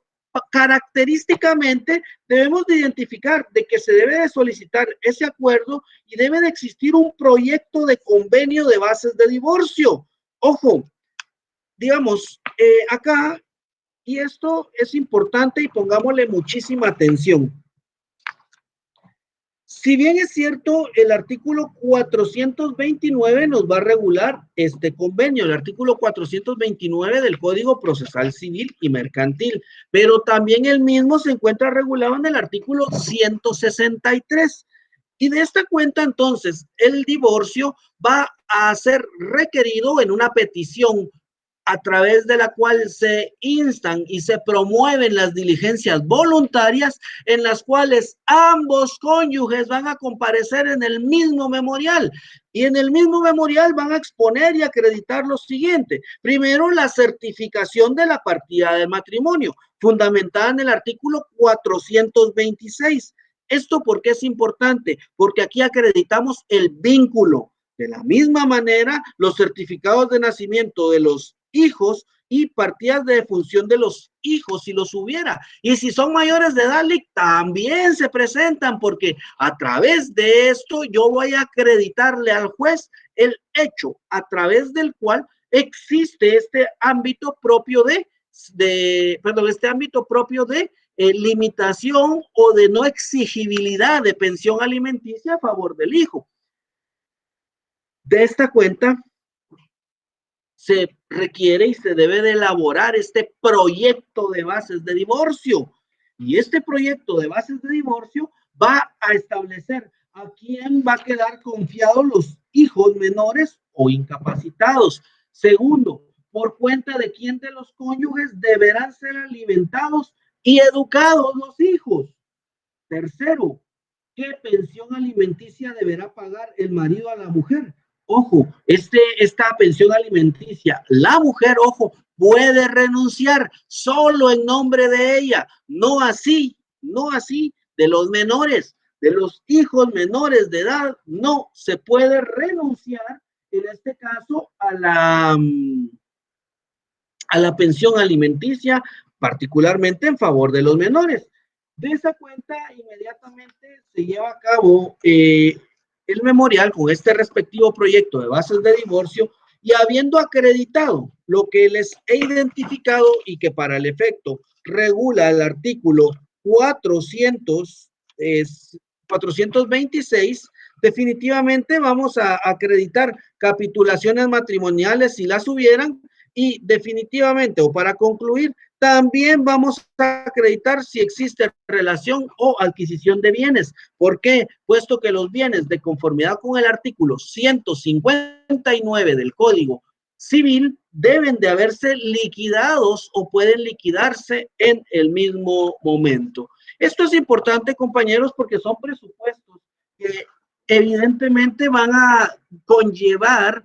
característicamente debemos de identificar de que se debe de solicitar ese acuerdo y debe de existir un proyecto de convenio de bases de divorcio. Ojo, digamos, acá, y esto es importante y pongámosle muchísima atención. Si bien es cierto, el artículo 429 nos va a regular este convenio, el artículo 429 del Código Procesal Civil y Mercantil, pero también el mismo se encuentra regulado en el artículo 163. Y de esta cuenta, entonces, el divorcio va a ser requerido en una petición a través de la cual se instan y se promueven las diligencias voluntarias en las cuales ambos cónyuges van a comparecer en el mismo memorial y en el mismo memorial van a exponer y acreditar lo siguiente. Primero, la certificación de la partida del matrimonio, fundamentada en el artículo 426. ¿Esto por qué es importante? Porque aquí acreditamos el vínculo. De la misma manera, los certificados de nacimiento de los hijos y partidas de defunción de los hijos, si los hubiera. Y si son mayores de edad, también se presentan, porque a través de esto yo voy a acreditarle al juez el hecho a través del cual existe este ámbito propio de limitación o de no exigibilidad de pensión alimenticia a favor del hijo. De esta cuenta se requiere y se debe de elaborar este proyecto de bases de divorcio. Y este proyecto de bases de divorcio va a establecer a quién va a quedar confiados los hijos menores o incapacitados. Segundo, por cuenta de quién de los cónyuges deberán ser alimentados y educados los hijos. Tercero, ¿qué pensión alimenticia deberá pagar el marido a la mujer? Ojo, esta pensión alimenticia, la mujer, ojo, puede renunciar solo en nombre de ella, no así de los menores, de los hijos menores de edad, no se puede renunciar en este caso a la pensión alimenticia, particularmente en favor de los menores. De esa cuenta, inmediatamente se lleva a cabo el memorial con este respectivo proyecto de bases de divorcio Y habiendo acreditado lo que les he identificado y que para el efecto regula el artículo 426, definitivamente vamos a acreditar capitulaciones matrimoniales si las hubieran, y definitivamente, o para concluir, también vamos a acreditar si existe relación o adquisición de bienes. ¿Por qué? Puesto que los bienes, de conformidad con el artículo 159 del Código Civil, deben de haberse liquidados o pueden liquidarse en el mismo momento. Esto es importante, compañeros, porque son presupuestos que evidentemente van a conllevar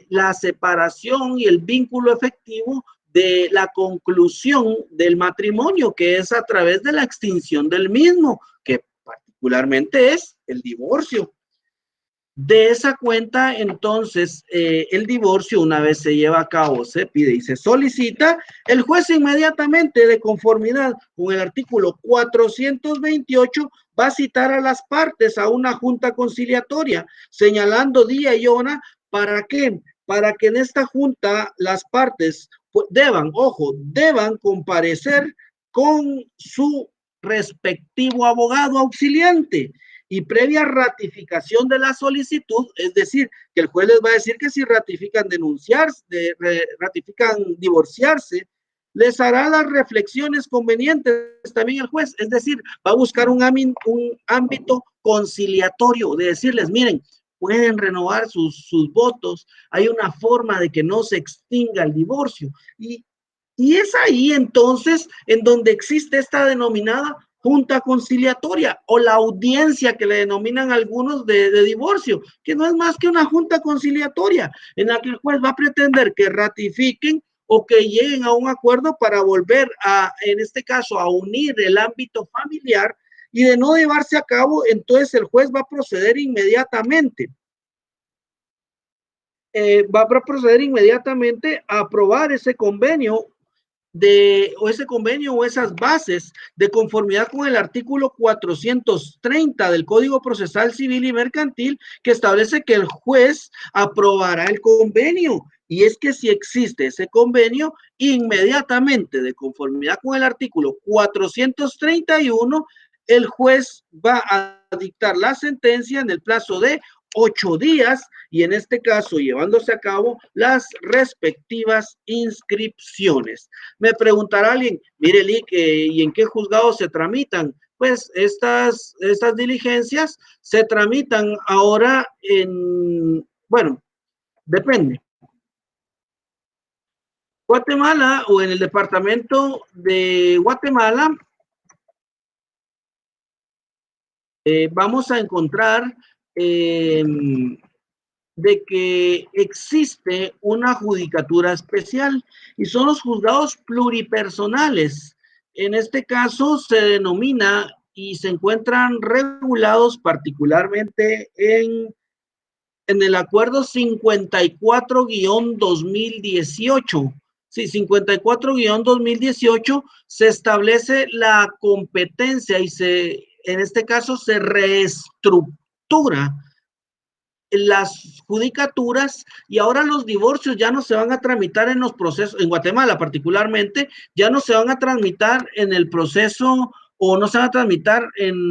la separación y el vínculo efectivo de la conclusión del matrimonio, que es a través de la extinción del mismo, que particularmente es el divorcio. De esa cuenta, entonces, el divorcio, una vez se lleva a cabo, se pide y se solicita, el juez inmediatamente, de conformidad con el artículo 428, va a citar a las partes a una junta conciliatoria, señalando día y hora. ¿Para qué? Para que en esta junta las partes deban comparecer con su respectivo abogado auxiliante, y previa ratificación de la solicitud, es decir, que el juez les va a decir que si ratifican ratifican divorciarse, les hará las reflexiones convenientes también el juez, es decir, va a buscar un ámbito conciliatorio, de decirles, miren, pueden renovar sus votos, hay una forma de que no se extinga el divorcio, y es ahí entonces en donde existe esta denominada junta conciliatoria o la audiencia que le denominan algunos de divorcio, que no es más que una junta conciliatoria en la que el juez va a pretender que ratifiquen o que lleguen a un acuerdo para volver a, en este caso, a unir el ámbito familiar, y de no llevarse a cabo, entonces el juez va a proceder inmediatamente. Va a proceder inmediatamente a aprobar ese convenio o esas bases de conformidad con el artículo 430 del Código Procesal Civil y Mercantil, que establece que el juez aprobará el convenio. Y es que si existe ese convenio, inmediatamente, de conformidad con el artículo 431, el juez va a dictar la sentencia en el plazo de 8 días, y en este caso llevándose a cabo las respectivas inscripciones. Me preguntará alguien, mire, Lick, ¿y en qué juzgado se tramitan? Pues estas diligencias se tramitan ahora bueno, depende. Guatemala, o en el departamento de Guatemala, vamos a encontrar de que existe una judicatura especial, y son los juzgados pluripersonales. En este caso se denomina y se encuentran regulados particularmente en el acuerdo 54-2018. Sí, 54-2018 se establece la competencia y en este caso se reestructura las judicaturas, y ahora los divorcios ya no se van a tramitar en los procesos, en Guatemala particularmente, ya no se van a tramitar en el proceso, o no se van a tramitar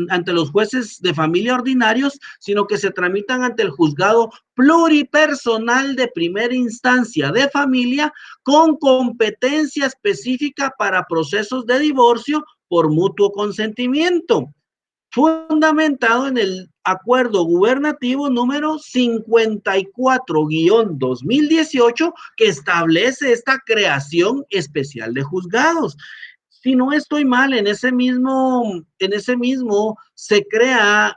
ante los jueces de familia ordinarios, sino que se tramitan ante el juzgado pluripersonal de primera instancia de familia, con competencia específica para procesos de divorcio por mutuo consentimiento, fundamentado en el acuerdo gubernativo número 54-2018, que establece esta creación especial de juzgados. Si no estoy mal, en ese mismo se crea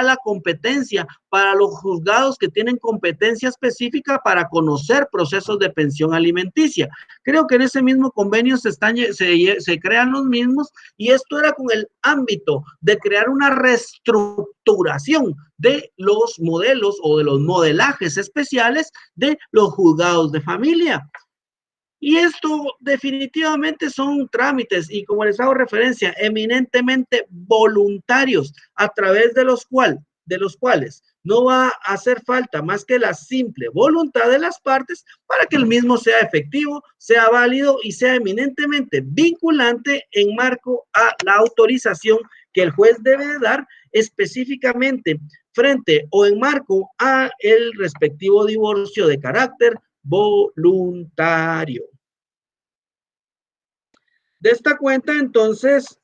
la competencia para los juzgados que tienen competencia específica para conocer procesos de pensión alimenticia. Creo que en ese mismo convenio se crean los mismos, y esto era con el ámbito de crear una reestructuración de los modelos o de los modelajes especiales de los juzgados de familia. Y esto definitivamente son trámites, y como les hago referencia, eminentemente voluntarios, a través de los cuales no va a hacer falta más que la simple voluntad de las partes para que el mismo sea efectivo, sea válido y sea eminentemente vinculante en marco a la autorización que el juez debe de dar específicamente frente o en marco a el respectivo divorcio de carácter voluntario. De esta cuenta, entonces,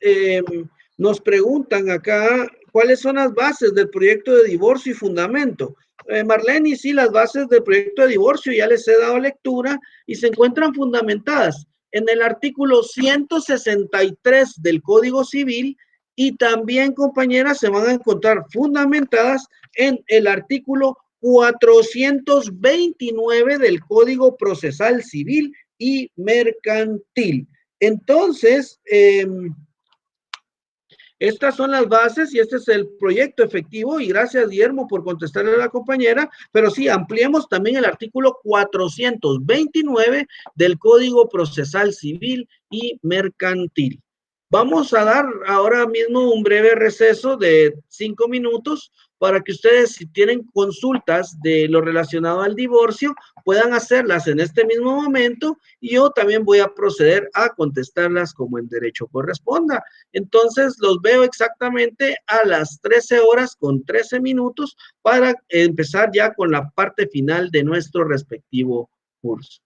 nos preguntan acá cuáles son las bases del proyecto de divorcio y fundamento. Marlene, sí, las bases del proyecto de divorcio ya les he dado lectura y se encuentran fundamentadas en el artículo 163 del Código Civil y también, compañeras, se van a encontrar fundamentadas en el artículo 429 del Código Procesal Civil y Mercantil. Entonces, estas son las bases y este es el proyecto efectivo y gracias Guillermo por contestarle a la compañera, pero sí, ampliemos también el artículo 429 del Código Procesal Civil y Mercantil. Vamos a dar ahora mismo un breve receso de 5 minutos para que ustedes, si tienen consultas de lo relacionado al divorcio, puedan hacerlas en este mismo momento y yo también voy a proceder a contestarlas como en derecho corresponda. Entonces, los veo exactamente a las 13 horas con 13 minutos para empezar ya con la parte final de nuestro respectivo curso.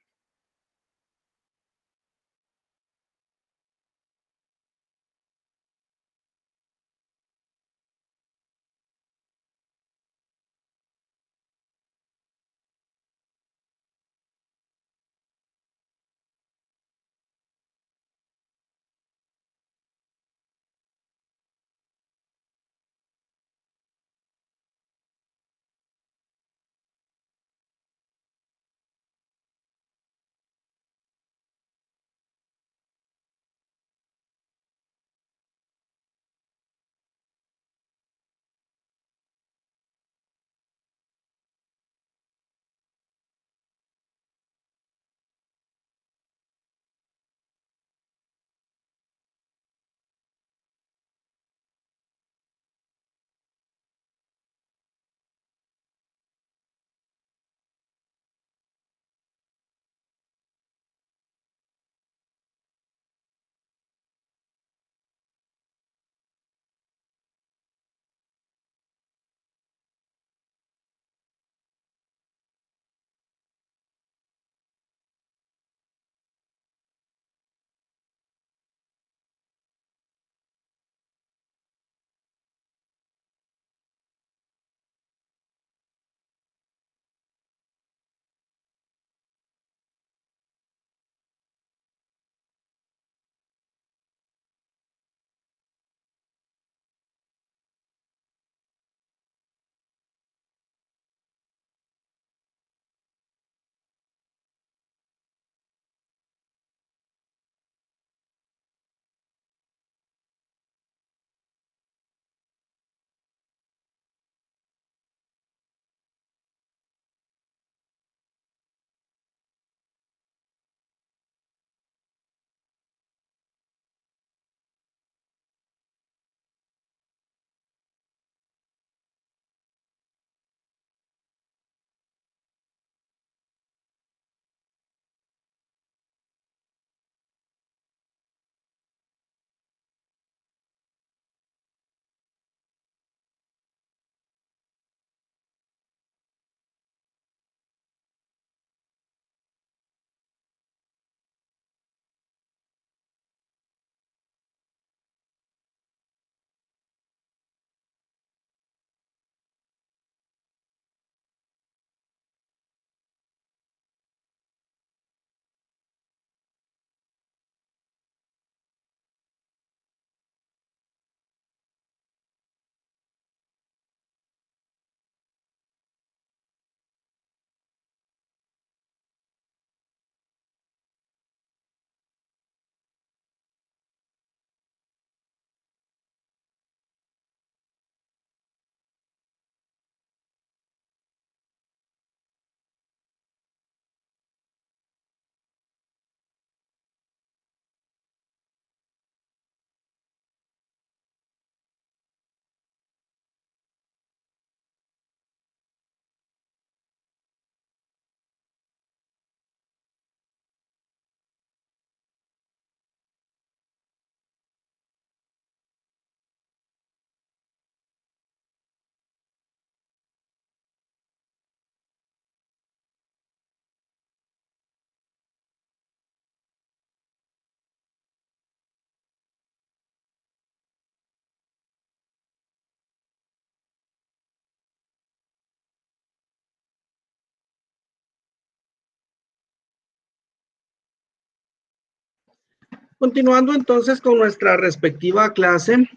Continuando entonces con nuestra respectiva clase,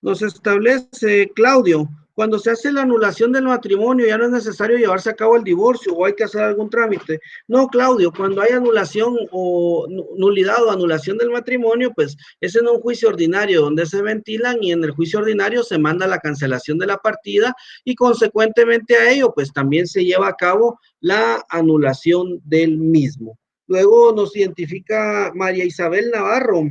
nos establece Claudio, cuando se hace la anulación del matrimonio ya no es necesario llevarse a cabo el divorcio o hay que hacer algún trámite. No, Claudio, cuando hay anulación o nulidad o anulación del matrimonio, pues es en un juicio ordinario donde se ventilan y en el juicio ordinario se manda la cancelación de la partida y consecuentemente a ello, pues también se lleva a cabo la anulación del mismo. Luego nos identifica María Isabel Navarro.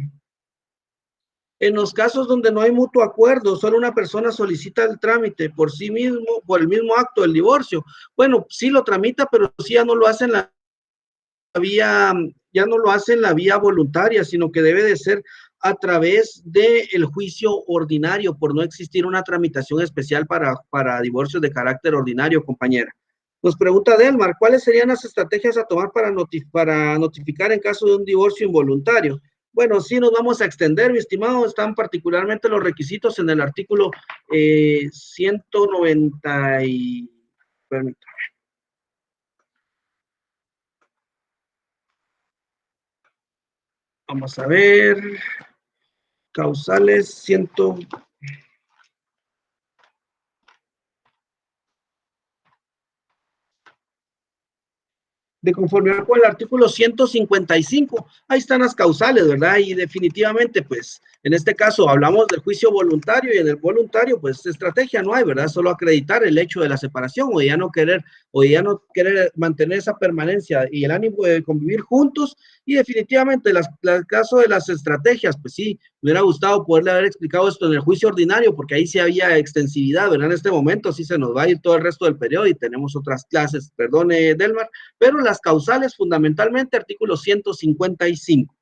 En los casos donde no hay mutuo acuerdo, solo una persona solicita el trámite por sí mismo, por el mismo acto del divorcio. Bueno, sí lo tramita, pero sí ya no lo hace en la vía, ya no lo hace en la vía voluntaria, sino que debe de ser a través del juicio ordinario, por no existir una tramitación especial para divorcios de carácter ordinario, compañera. Nos pregunta Delmar, ¿cuáles serían las estrategias a tomar para notificar en caso de un divorcio involuntario? Bueno, sí nos vamos a extender, mi estimado, están particularmente los requisitos en el artículo 190 y... Permítame. Vamos a ver, causales, de conformidad con el artículo 155. Ahí están las causales, ¿verdad? Y definitivamente, pues, en este caso hablamos del juicio voluntario y en el voluntario, pues, estrategia no hay, ¿verdad? Solo acreditar el hecho de la separación o ya no querer mantener esa permanencia y el ánimo de convivir juntos. Y definitivamente, el caso de las estrategias, pues sí, me hubiera gustado poderle haber explicado esto en el juicio ordinario, porque ahí sí había extensividad, ¿verdad? En este momento sí se nos va a ir todo el resto del periodo y tenemos otras clases, perdone, Delmar, pero las causales fundamentalmente, artículo 155.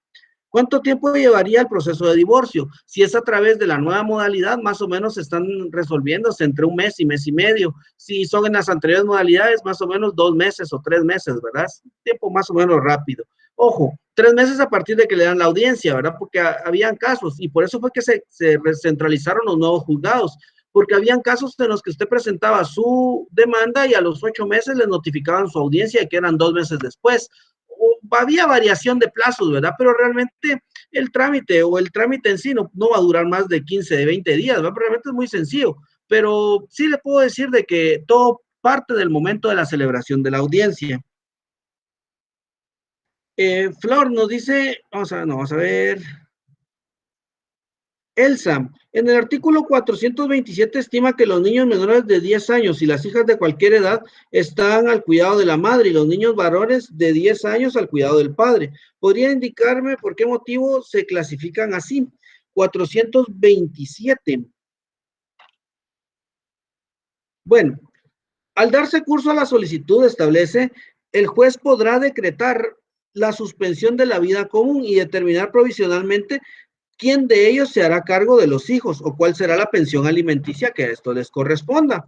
¿Cuánto tiempo llevaría el proceso de divorcio? Si es a través de la nueva modalidad, más o menos están resolviéndose entre un mes y mes y medio. Si son en las anteriores modalidades, más o menos 2 meses o 3 meses, ¿verdad? Tiempo más o menos rápido. Ojo, 3 meses a partir de que le dan la audiencia, ¿verdad? Porque habían casos y por eso fue que se recentralizaron los nuevos juzgados, porque habían casos en los que usted presentaba su demanda y a los 8 meses le notificaban su audiencia y que eran 2 meses después. Había variación de plazos, ¿verdad? Pero realmente el trámite en sí no va a durar más de 15, de 20 días, ¿verdad? Pero realmente es muy sencillo, pero sí le puedo decir de que todo parte del momento de la celebración de la audiencia. Flor nos dice, vamos a ver. Elsa, en el artículo 427 estima que los niños menores de 10 años y las hijas de cualquier edad están al cuidado de la madre y los niños varones de 10 años al cuidado del padre. ¿Podría indicarme por qué motivo se clasifican así? 427. Bueno, al darse curso a la solicitud establece, el juez podrá decretar la suspensión de la vida común y determinar provisionalmente quién de ellos se hará cargo de los hijos o cuál será la pensión alimenticia que a esto les corresponda,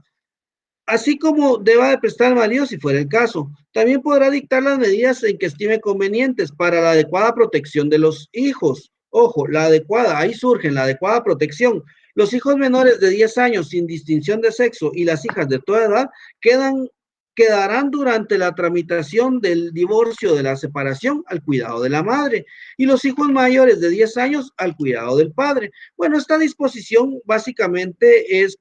así como deba de prestar al marido si fuera el caso. También podrá dictar las medidas en que estime convenientes para la adecuada protección de los hijos. Ojo, la adecuada, ahí surge la adecuada protección. Los hijos menores de 10 años sin distinción de sexo y las hijas de toda edad quedarán durante la tramitación del divorcio, de la separación, al cuidado de la madre, y los hijos mayores de 10 años al cuidado del padre. Bueno, esta disposición básicamente es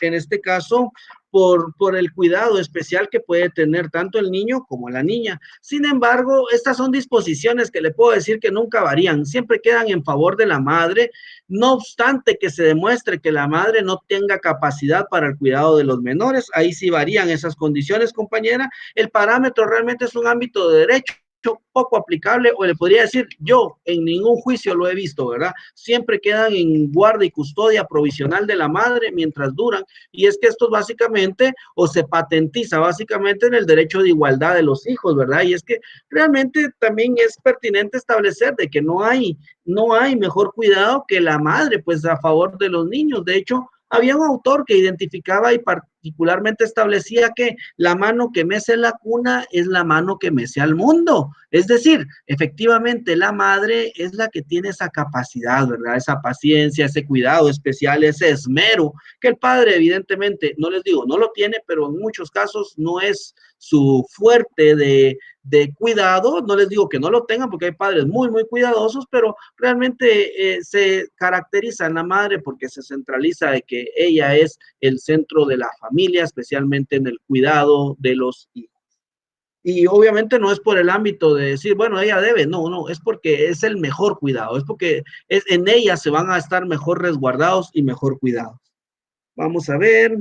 en este caso, por el cuidado especial que puede tener tanto el niño como la niña. Sin embargo, estas son disposiciones que le puedo decir que nunca varían, siempre quedan en favor de la madre, no obstante que se demuestre que la madre no tenga capacidad para el cuidado de los menores. Ahí sí varían esas condiciones, compañera. El parámetro realmente es un ámbito de derecho poco aplicable, o le podría decir, yo en ningún juicio lo he visto, ¿verdad? Siempre quedan en guarda y custodia provisional de la madre mientras duran, y es que esto básicamente, o se patentiza básicamente en el derecho de igualdad de los hijos, ¿verdad? Y es que realmente también es pertinente establecer de que no hay mejor cuidado que la madre, pues a favor de los niños. De hecho, había un autor que identificaba y particularmente establecía que la mano que mece la cuna es la mano que mece al mundo. Es decir, efectivamente la madre es la que tiene esa capacidad, ¿verdad? Esa paciencia, ese cuidado especial, ese esmero, que el padre evidentemente, no les digo, no lo tiene, pero en muchos casos no es su fuerte de cuidado. No les digo que no lo tengan porque hay padres muy, muy cuidadosos, pero realmente se caracteriza en la madre porque se centraliza de que ella es el centro de la familia, especialmente en el cuidado de los hijos. Y obviamente no es por el ámbito de decir, bueno, ella debe, no, no, es porque es el mejor cuidado, es porque en ella se van a estar mejor resguardados y mejor cuidados. Vamos a ver.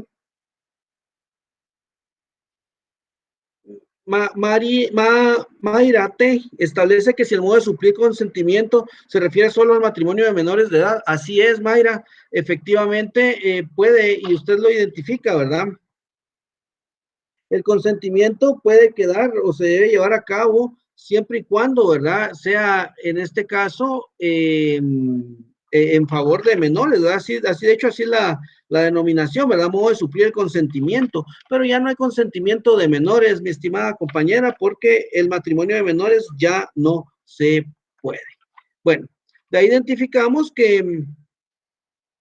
Mayra T. establece que si el modo de suplir consentimiento se refiere solo al matrimonio de menores de edad. Así es, Mayra. Efectivamente, puede, y usted lo identifica, ¿verdad? El consentimiento puede quedar o se debe llevar a cabo siempre y cuando, ¿verdad? Sea en este caso en favor de menores, ¿verdad? Así de hecho, así la denominación, ¿verdad? Modo de suplir el consentimiento, pero ya no hay consentimiento de menores, mi estimada compañera, porque el matrimonio de menores ya no se puede. Bueno, de ahí identificamos que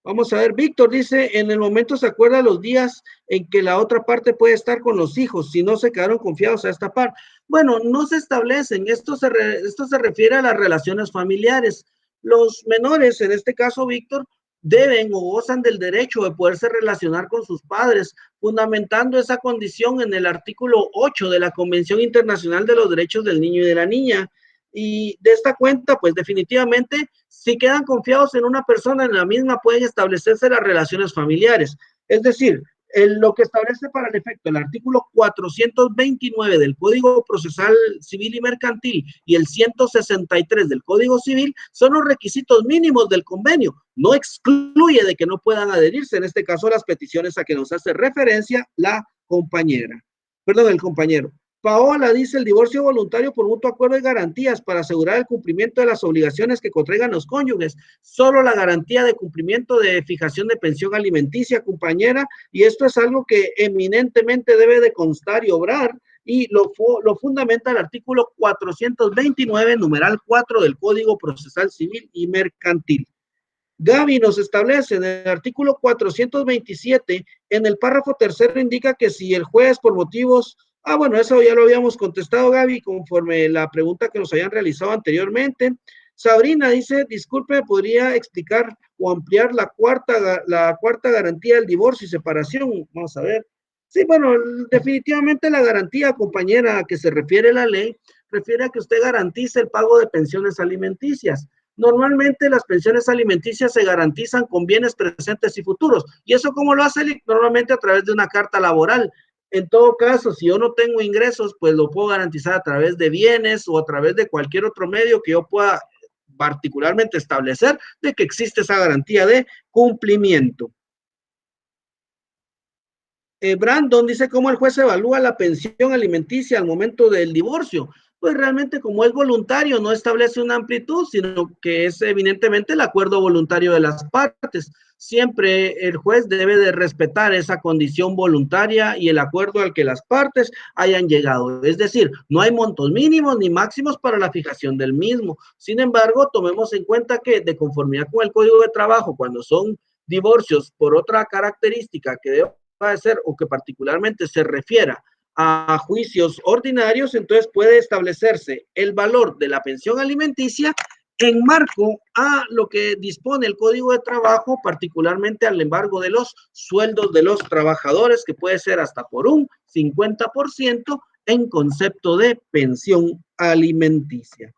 vamos a ver, Víctor dice, en el momento se acuerda los días en que la otra parte puede estar con los hijos, si no se quedaron confiados a esta parte. Bueno, no se establecen, esto se refiere a las relaciones familiares. Los menores, en este caso, Víctor, deben o gozan del derecho de poderse relacionar con sus padres, fundamentando esa condición en el artículo 8 de la Convención Internacional de los Derechos del Niño y de la Niña. Y de esta cuenta, pues definitivamente, si quedan confiados en una persona, en la misma pueden establecerse las relaciones familiares. Es decir, lo que establece para el efecto el artículo 429 del Código Procesal Civil y Mercantil y el 163 del Código Civil son los requisitos mínimos del convenio. No excluye de que no puedan adherirse, en este caso, las peticiones a que nos hace referencia la compañera. Perdón, el compañero. Paola dice el divorcio voluntario por mutuo acuerdo y garantías para asegurar el cumplimiento de las obligaciones que contraigan los cónyuges. Solo la garantía de cumplimiento de fijación de pensión alimenticia, compañera, y esto es algo que eminentemente debe de constar y obrar, y lo fundamenta el artículo 429, numeral 4 del Código Procesal Civil y Mercantil. Gaby nos establece en el artículo 427, en el párrafo tercero indica que si el juez por motivos, bueno, eso ya lo habíamos contestado, Gaby, conforme la pregunta que nos habían realizado anteriormente. Sabrina dice, disculpe, ¿podría explicar o ampliar la cuarta garantía del divorcio y separación? Vamos a ver. Sí, bueno, definitivamente la garantía, compañera, a que se refiere la ley, refiere a que usted garantice el pago de pensiones alimenticias. Normalmente las pensiones alimenticias se garantizan con bienes presentes y futuros. ¿Y eso cómo lo hace? Normalmente a través de una carta laboral. En todo caso, si yo no tengo ingresos, pues lo puedo garantizar a través de bienes o a través de cualquier otro medio que yo pueda particularmente establecer de que existe esa garantía de cumplimiento. Brandon dice cómo el juez evalúa la pensión alimenticia al momento del divorcio. Pues realmente como es voluntario, no establece una amplitud, sino que es evidentemente el acuerdo voluntario de las partes. Siempre el juez debe de respetar esa condición voluntaria y el acuerdo al que las partes hayan llegado. Es decir, no hay montos mínimos ni máximos para la fijación del mismo. Sin embargo, tomemos en cuenta que de conformidad con el Código de Trabajo, cuando son divorcios por otra característica que debe ser o que particularmente se refiera a juicios ordinarios, entonces puede establecerse el valor de la pensión alimenticia en marco a lo que dispone el Código de Trabajo, particularmente al embargo de los sueldos de los trabajadores, que puede ser hasta por un 50% en concepto de pensión alimenticia.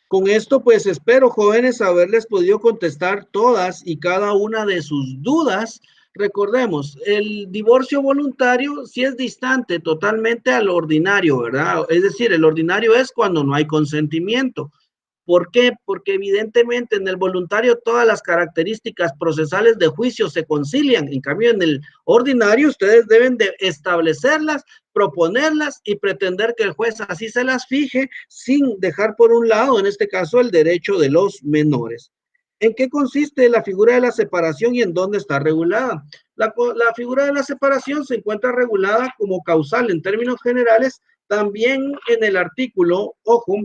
Con esto, pues espero, jóvenes, haberles podido contestar todas y cada una de sus dudas. Recordemos, el divorcio voluntario sí es distante totalmente al ordinario, ¿verdad? Es decir, el ordinario es cuando no hay consentimiento. ¿Por qué? Porque evidentemente en el voluntario todas las características procesales de juicio se concilian. En cambio, en el ordinario ustedes deben de establecerlas, proponerlas y pretender que el juez así se las fije sin dejar por un lado, en este caso, el derecho de los menores. ¿En qué consiste la figura de la separación y en dónde está regulada? La figura de la separación se encuentra regulada como causal en términos generales, también en el artículo, ojo,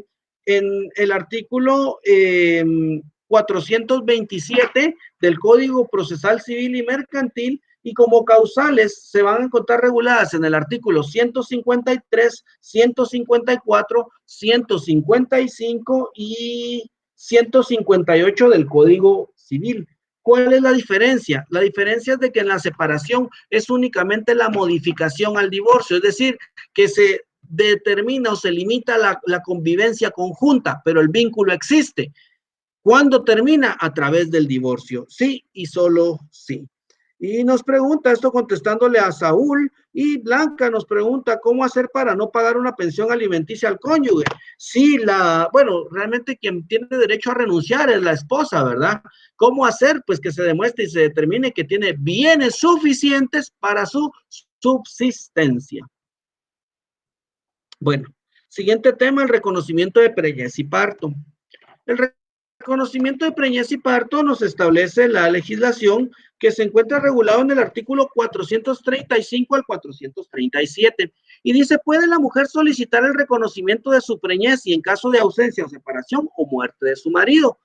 en el artículo 427 del Código Procesal Civil y Mercantil, y como causales se van a encontrar reguladas en el artículo 153, 154, 155 y 158 del Código Civil. ¿Cuál es la diferencia? La diferencia es de que en la separación es únicamente la modificación al divorcio, es decir, que se determina o se limita la convivencia conjunta, pero el vínculo existe. ¿Cuándo termina? A través del divorcio, sí y solo sí. Y nos pregunta esto contestándole a Saúl, y Blanca nos pregunta cómo hacer para no pagar una pensión alimenticia al cónyuge. Sí, bueno, realmente quien tiene derecho a renunciar es la esposa, ¿verdad? ¿Cómo hacer? Pues que se demuestre y se determine que tiene bienes suficientes para su subsistencia. Bueno, siguiente tema, el reconocimiento de preñez y parto. El reconocimiento de preñez y parto nos establece la legislación que se encuentra regulado en el artículo 435 al 437 y dice, ¿puede la mujer solicitar el reconocimiento de su preñez y en caso de ausencia o separación o muerte de su marido?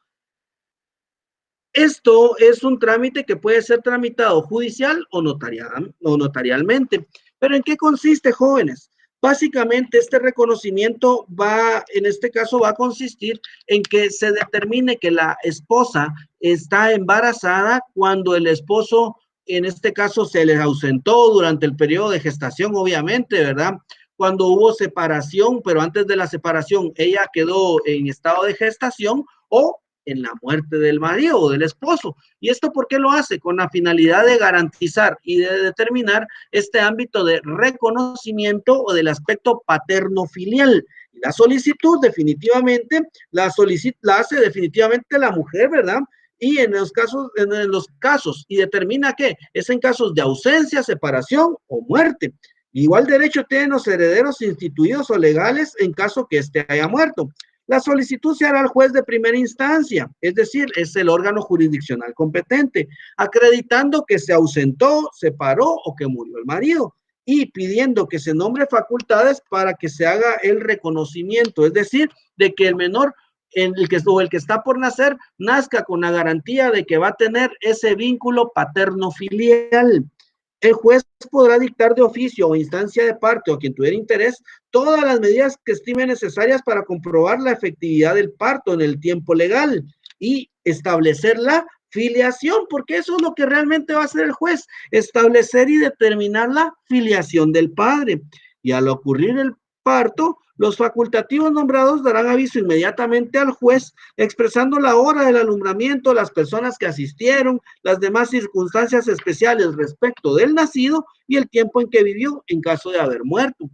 Esto es un trámite que puede ser tramitado judicial o notarialmente. ¿Pero en qué consiste, jóvenes? Básicamente, este reconocimiento en este caso, va a consistir en que se determine que la esposa está embarazada cuando el esposo, en este caso, se les ausentó durante el periodo de gestación, obviamente, ¿verdad? Cuando hubo separación, pero antes de la separación, ella quedó en estado de gestación o en la muerte del marido o del esposo. ¿Y esto por qué lo hace? Con la finalidad de garantizar y de determinar este ámbito de reconocimiento o del aspecto paterno-filial. La solicitud definitivamente la hace definitivamente la mujer, ¿verdad? Y en los casos, y determina que es en casos de ausencia, separación o muerte. Igual derecho tienen los herederos instituidos o legales en caso que éste haya muerto. La solicitud se hará al juez de primera instancia, es decir, es el órgano jurisdiccional competente, acreditando que se ausentó, separó o que murió el marido y pidiendo que se nombre facultades para que se haga el reconocimiento, es decir, de que el menor el que está por nacer nazca con la garantía de que va a tener ese vínculo paterno-filial. El juez podrá dictar de oficio o instancia de parte o quien tuviera interés todas las medidas que estime necesarias para comprobar la efectividad del parto en el tiempo legal y establecer la filiación, porque eso es lo que realmente va a hacer el juez, establecer y determinar la filiación del padre. Y al ocurrir el parto, los facultativos nombrados darán aviso inmediatamente al juez, expresando la hora del alumbramiento, las personas que asistieron, las demás circunstancias especiales respecto del nacido y el tiempo en que vivió en caso de haber muerto.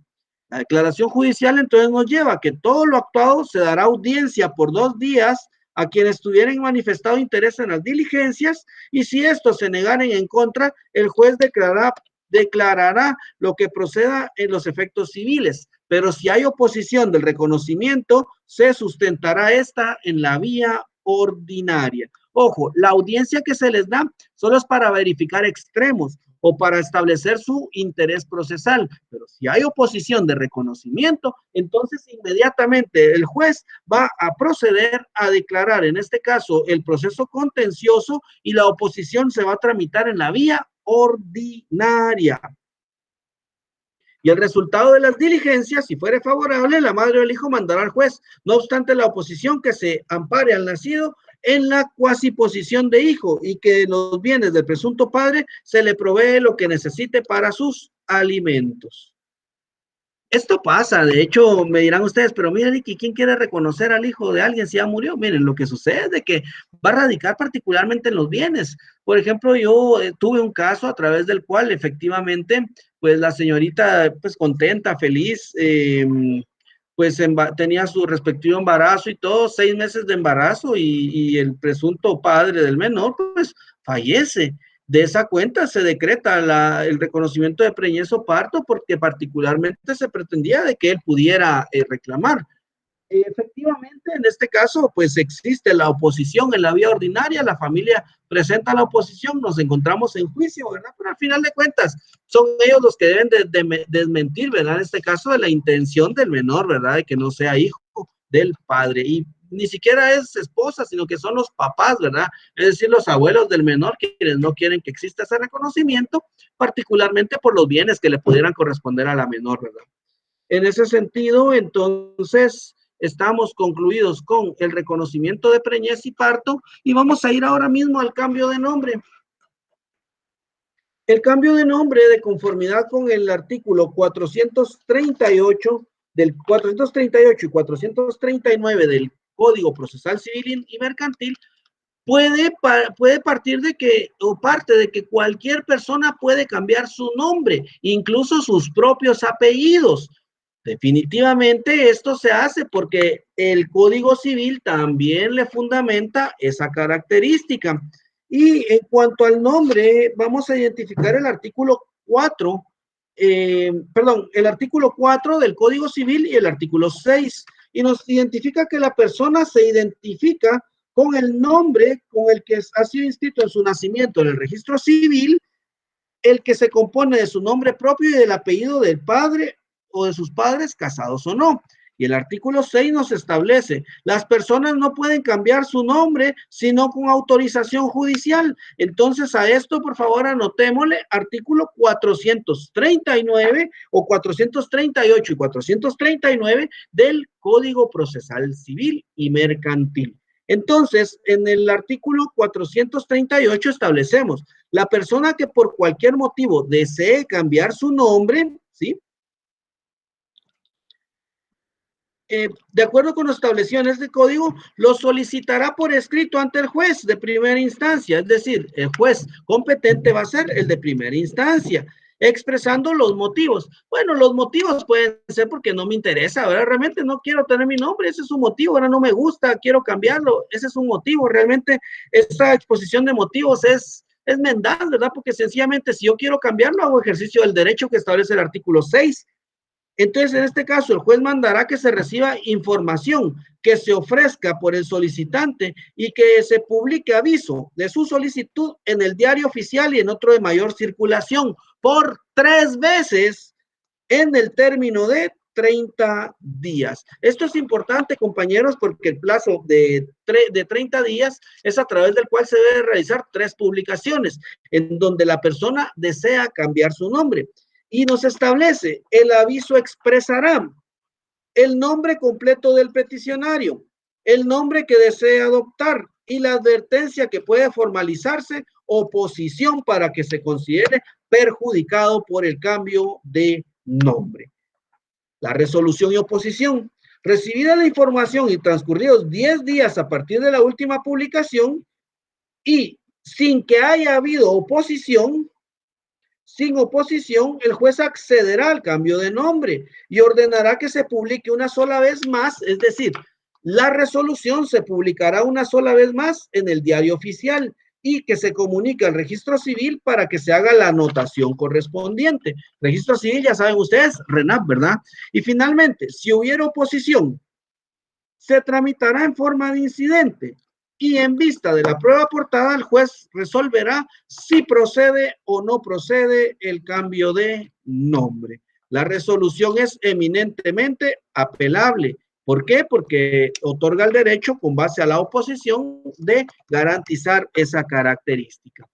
La declaración judicial entonces nos lleva a que todo lo actuado se dará audiencia por 2 días a quienes tuvieran manifestado interés en las diligencias y si estos se negaren en contra, el juez declarará lo que proceda en los efectos civiles, pero si hay oposición del reconocimiento, se sustentará esta en la vía ordinaria. Ojo, la audiencia que se les da solo es para verificar extremos o para establecer su interés procesal, pero si hay oposición de reconocimiento, entonces inmediatamente el juez va a proceder a declarar, en este caso, el proceso contencioso y la oposición se va a tramitar en la vía ordinaria. Y el resultado de las diligencias, si fuere favorable, la madre o el hijo mandará al juez. No obstante, la oposición que se ampare al nacido en la cuasiposición de hijo y que los bienes del presunto padre se le provee lo que necesite para sus alimentos. Esto pasa, de hecho, me dirán ustedes, pero miren, ¿y quién quiere reconocer al hijo de alguien si ya murió? Miren, lo que sucede es de que va a radicar particularmente en los bienes. Por ejemplo, yo tuve un caso a través del cual efectivamente, pues la señorita, pues contenta, feliz, pues tenía su respectivo embarazo y todo, 6 meses de embarazo y el presunto padre del menor, pues fallece. De esa cuenta se decreta el reconocimiento de preñez o parto porque particularmente se pretendía de que él pudiera reclamar. Efectivamente, en este caso, pues existe la oposición en la vía ordinaria, la familia presenta la oposición, nos encontramos en juicio, ¿verdad? Pero al final de cuentas, son ellos los que deben de desmentir, ¿verdad? En este caso, de la intención del menor, ¿verdad? De que no sea hijo del padre. Y ni siquiera es esposa, sino que son los papás, ¿verdad? Es decir, los abuelos del menor, quienes no quieren que exista ese reconocimiento, particularmente por los bienes que le pudieran corresponder a la menor, ¿verdad? En ese sentido, entonces, estamos concluidos con el reconocimiento de preñez y parto y vamos a ir ahora mismo al cambio de nombre. El cambio de nombre, de conformidad con el artículo 438 y 439 del Código Procesal Civil y Mercantil, puede partir de que, o parte de que cualquier persona puede cambiar su nombre, incluso sus propios apellidos. Definitivamente esto se hace porque el Código Civil también le fundamenta esa característica. Y en cuanto al nombre, vamos a identificar el artículo 4, el artículo 4 del Código Civil y el artículo 6. Y nos identifica que la persona se identifica con el nombre con el que ha sido inscrito en su nacimiento en el registro civil, el que se compone de su nombre propio y del apellido del padre o de sus padres, casados o no. Y el artículo 6 nos establece, las personas no pueden cambiar su nombre sino con autorización judicial. Entonces a esto, por favor, anotémosle artículo 439 o 438 y 439 del Código Procesal Civil y Mercantil. Entonces, en el artículo 438 establecemos, la persona que por cualquier motivo desee cambiar su nombre, ¿sí? De acuerdo con lo establecido en este código, lo solicitará por escrito ante el juez de primera instancia, es decir, el juez competente va a ser el de primera instancia, expresando los motivos. Bueno, los motivos pueden ser porque no me interesa, ¿verdad? Realmente no quiero tener mi nombre, ese es un motivo, ahora no me gusta, quiero cambiarlo, ese es un motivo. Realmente esta exposición de motivos es mendaz, ¿verdad? Porque sencillamente si yo quiero cambiarlo, hago ejercicio del derecho que establece el artículo 6. Entonces, en este caso, el juez mandará que se reciba información que se ofrezca por el solicitante y que se publique aviso de su solicitud en el diario oficial y en otro de mayor circulación por 3 veces en el término de 30 días. Esto es importante, compañeros, porque el plazo de 30 días es a través del cual se debe realizar 3 publicaciones en donde la persona desea cambiar su nombre. Y nos establece, el aviso expresará el nombre completo del peticionario, el nombre que desea adoptar y la advertencia que puede formalizarse oposición para que se considere perjudicado por el cambio de nombre. La resolución y oposición. Recibida la información y transcurridos 10 días a partir de la última publicación y sin que haya habido oposición, sin oposición, el juez accederá al cambio de nombre y ordenará que se publique una sola vez más, es decir, la resolución se publicará una sola vez más en el diario oficial y que se comunique al registro civil para que se haga la anotación correspondiente. Registro civil, ya saben ustedes, RENAP, ¿verdad? Y finalmente, si hubiera oposición, se tramitará en forma de incidente y en vista de la prueba aportada, el juez resolverá si procede o no procede el cambio de nombre. La resolución es eminentemente apelable. ¿Por qué? Porque otorga el derecho, con base a la oposición, de garantizar esa característica.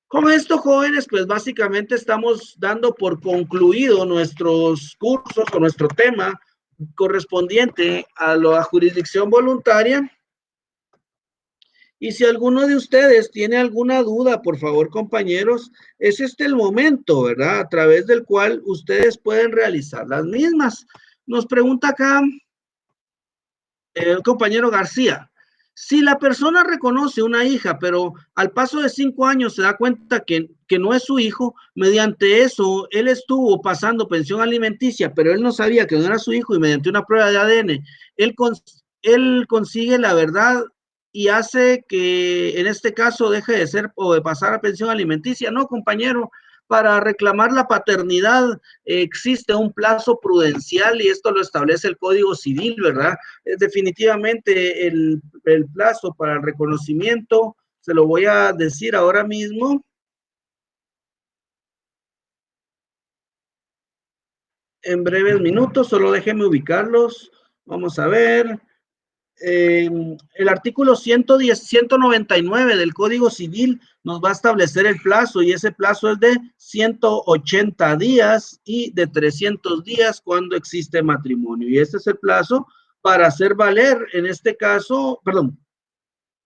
Con esto, jóvenes, pues básicamente estamos dando por concluido nuestros cursos o nuestro tema correspondiente a la jurisdicción voluntaria. Y si alguno de ustedes tiene alguna duda, por favor, compañeros, es este el momento, ¿verdad? A través del cual ustedes pueden realizar las mismas. Nos pregunta acá el compañero García. Si la persona reconoce una hija, pero al paso de 5 años se da cuenta que no es su hijo, mediante eso, él estuvo pasando pensión alimenticia, pero él no sabía que no era su hijo y mediante una prueba de ADN, él consigue la verdad y hace que en este caso deje de ser o de pasar a pensión alimenticia. No, compañero, para reclamar la paternidad existe un plazo prudencial y esto lo establece el Código Civil, ¿verdad? Definitivamente el plazo para el reconocimiento, se lo voy a decir ahora mismo. En breves minutos, solo déjenme ubicarlos. Vamos a ver. el artículo 199 del Código Civil nos va a establecer el plazo y ese plazo es de 180 días y de 300 días cuando existe matrimonio. Y este es el plazo para hacer valer, en este caso, perdón,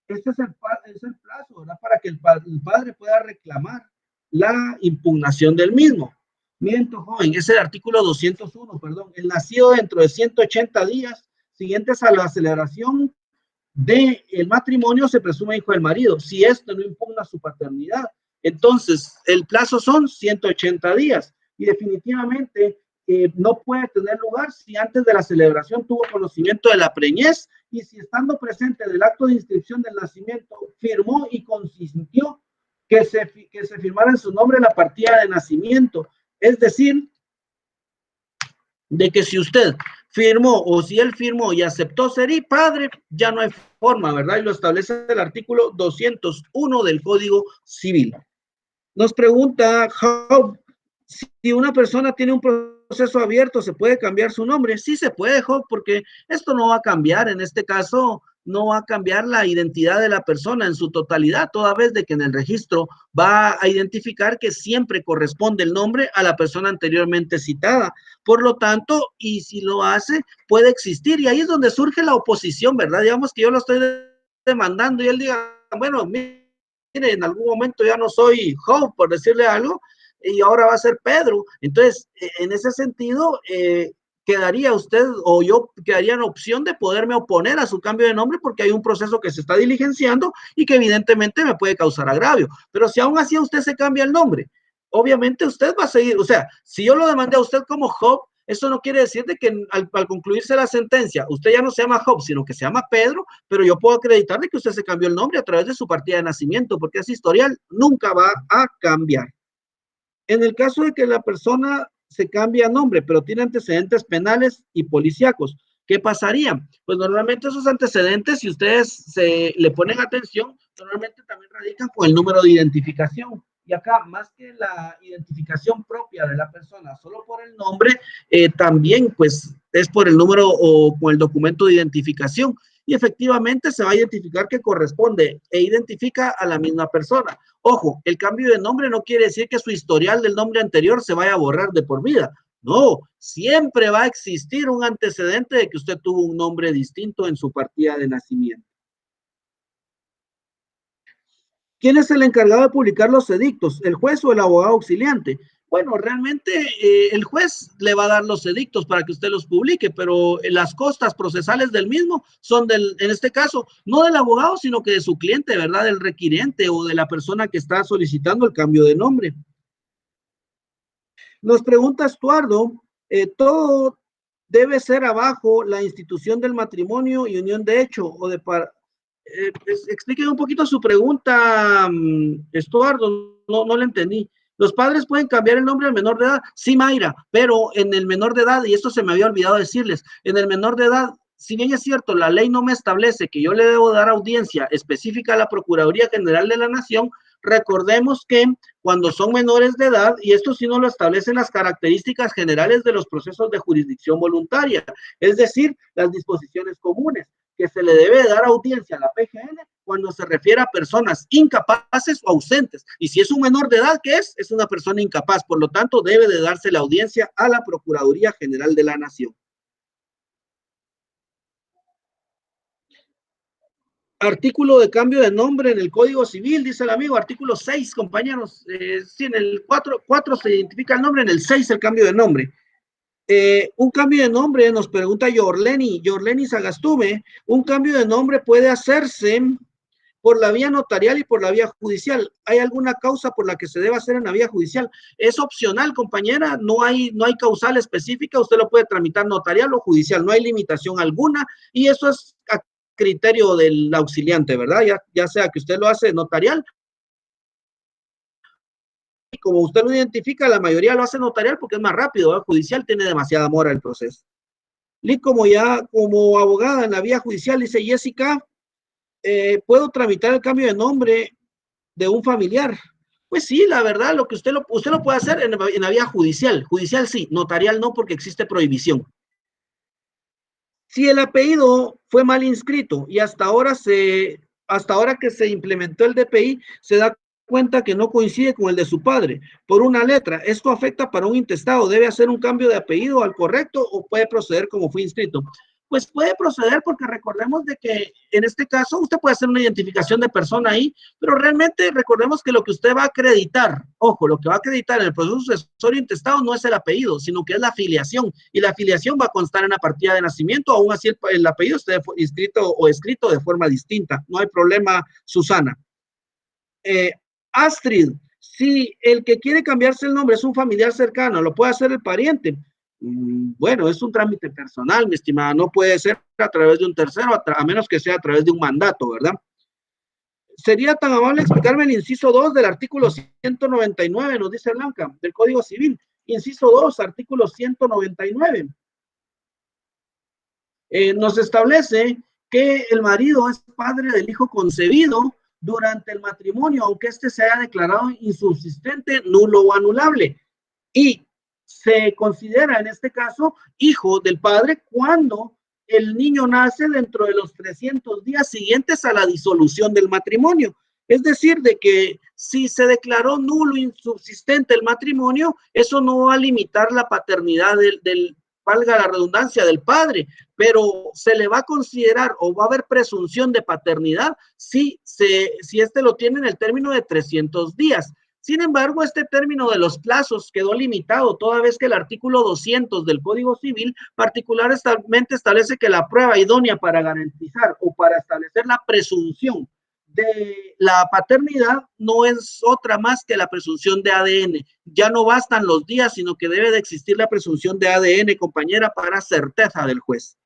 este es el plazo, ¿verdad? Para que el padre pueda reclamar la impugnación del mismo. Miento, joven, es el artículo 201, perdón. El nacido dentro de 180 días siguientes a la celebración del matrimonio se presume hijo del marido. Si esto no impugna su paternidad, entonces el plazo son 180 días y definitivamente no puede tener lugar si antes de la celebración tuvo conocimiento de la preñez y si estando presente del acto de inscripción del nacimiento firmó y consintió que se firmara en su nombre la partida de nacimiento. Es decir, de que si usted firmó o si él firmó y aceptó ser y padre, ya no hay forma, ¿verdad? Y lo establece el artículo 201 del Código Civil. Nos pregunta Job, si una persona tiene un proceso abierto, ¿se puede cambiar su nombre? Sí se puede, Job, porque esto no va a cambiar, en este caso no va a cambiar la identidad de la persona en su totalidad, toda vez de que en el registro va a identificar que siempre corresponde el nombre a la persona anteriormente citada. Por lo tanto, y si lo hace, puede existir. Y ahí es donde surge la oposición, ¿verdad? Digamos que yo lo estoy demandando y él diga, bueno, mire, en algún momento ya no soy Job, por decirle algo, y ahora va a ser Pedro. Entonces, en ese sentido, quedaría usted o yo quedaría en opción de poderme oponer a su cambio de nombre porque hay un proceso que se está diligenciando y que evidentemente me puede causar agravio. Pero si aún así a usted se cambia el nombre, obviamente usted va a seguir, o sea, si yo lo demandé a usted como Job, eso no quiere decir de que al concluirse la sentencia, usted ya no se llama Job, sino que se llama Pedro, pero yo puedo acreditar de que usted se cambió el nombre a través de su partida de nacimiento, porque ese historial nunca va a cambiar. En el caso de que la persona se cambie a nombre, pero tiene antecedentes penales y policíacos, ¿qué pasaría? Pues normalmente esos antecedentes, si ustedes le ponen atención, normalmente también radican con el número de identificación. Y acá, más que la identificación propia de la persona, solo por el nombre, también pues es por el número o con el documento de identificación. Y efectivamente se va a identificar que corresponde e identifica a la misma persona. Ojo, el cambio de nombre no quiere decir que su historial del nombre anterior se vaya a borrar de por vida. No, siempre va a existir un antecedente de que usted tuvo un nombre distinto en su partida de nacimiento. ¿Quién es el encargado de publicar los edictos? ¿El juez o el abogado auxiliante? Bueno, realmente el juez le va a dar los edictos para que usted los publique, pero las costas procesales del mismo son en este caso, no del abogado, sino que de su cliente, ¿verdad? Del requirente o de la persona que está solicitando el cambio de nombre. Nos pregunta Estuardo, todo debe ser abajo la institución del matrimonio y unión de hecho o de explique un poquito su pregunta, Estuardo, no le entendí. ¿Los padres pueden cambiar el nombre al menor de edad? Sí, Mayra, pero en el menor de edad, y esto se me había olvidado decirles, en el menor de edad, si bien es cierto, la ley no me establece que yo le debo dar audiencia específica a la Procuraduría General de la Nación, recordemos que cuando son menores de edad, y esto sí no lo establecen las características generales de los procesos de jurisdicción voluntaria, es decir, las disposiciones comunes, que se le debe dar audiencia a la PGN cuando se refiere a personas incapaces o ausentes. Y si es un menor de edad, ¿qué es? Es una persona incapaz. Por lo tanto, debe de darse la audiencia a la Procuraduría General de la Nación. Artículo de cambio de nombre en el Código Civil, dice el amigo, artículo 6, compañeros. Sí, en el 4 se identifica el nombre, en el 6 el cambio de nombre. Un cambio de nombre, nos pregunta Yorleni Sagastume, un cambio de nombre puede hacerse por la vía notarial y por la vía judicial. ¿Hay alguna causa por la que se deba hacer en la vía judicial? Es opcional, compañera, no hay causal específica, usted lo puede tramitar notarial o judicial, no hay limitación alguna y eso es a criterio del auxiliante, ¿verdad? Ya sea que usted lo hace notarial, y como usted lo identifica, la mayoría lo hace notarial porque es más rápido, ¿verdad? Judicial tiene demasiada mora el proceso. Lee, como abogada en la vía judicial, dice Jessica, ¿puedo tramitar el cambio de nombre de un familiar? Pues sí, la verdad, lo que usted lo puede hacer en la vía judicial. Judicial sí, notarial no, porque existe prohibición. Si el apellido fue mal inscrito y hasta ahora que se implementó el DPI, se da cuenta que no coincide con el de su padre por una letra, ¿esto afecta para un intestado? ¿Debe hacer un cambio de apellido al correcto o puede proceder como fue inscrito? Pues puede proceder porque recordemos de que en este caso usted puede hacer una identificación de persona ahí, pero realmente recordemos que lo que usted va a acreditar, ojo, lo que va a acreditar en el proceso sucesorio intestado no es el apellido, sino que es la afiliación, y la afiliación va a constar en la partida de nacimiento, aún así el apellido esté inscrito o escrito de forma distinta. No hay problema, Susana. Astrid, si el que quiere cambiarse el nombre es un familiar cercano, ¿lo puede hacer el pariente? Bueno, es un trámite personal, mi estimada, no puede ser a través de un tercero, a menos que sea a través de un mandato, ¿verdad? ¿Sería tan amable explicarme el inciso 2 del artículo 199, nos dice Blanca, del Código Civil? Inciso 2, artículo 199. Nos establece que el marido es padre del hijo concebido durante el matrimonio, aunque éste se haya declarado insubsistente, nulo o anulable. Y se considera en este caso hijo del padre cuando el niño nace dentro de los 300 días siguientes a la disolución del matrimonio. Es decir, de que si se declaró nulo, insubsistente el matrimonio, eso no va a limitar la paternidad valga la redundancia, del padre, pero se le va a considerar o va a haber presunción de paternidad si este lo tiene en el término de 300 días. Sin embargo, este término de los plazos quedó limitado, toda vez que el artículo 200 del Código Civil particularmente establece que la prueba idónea para garantizar o para establecer la presunción de la paternidad no es otra más que la presunción de ADN. Ya no bastan los días, sino que debe de existir la presunción de ADN, compañera, para certeza del juez.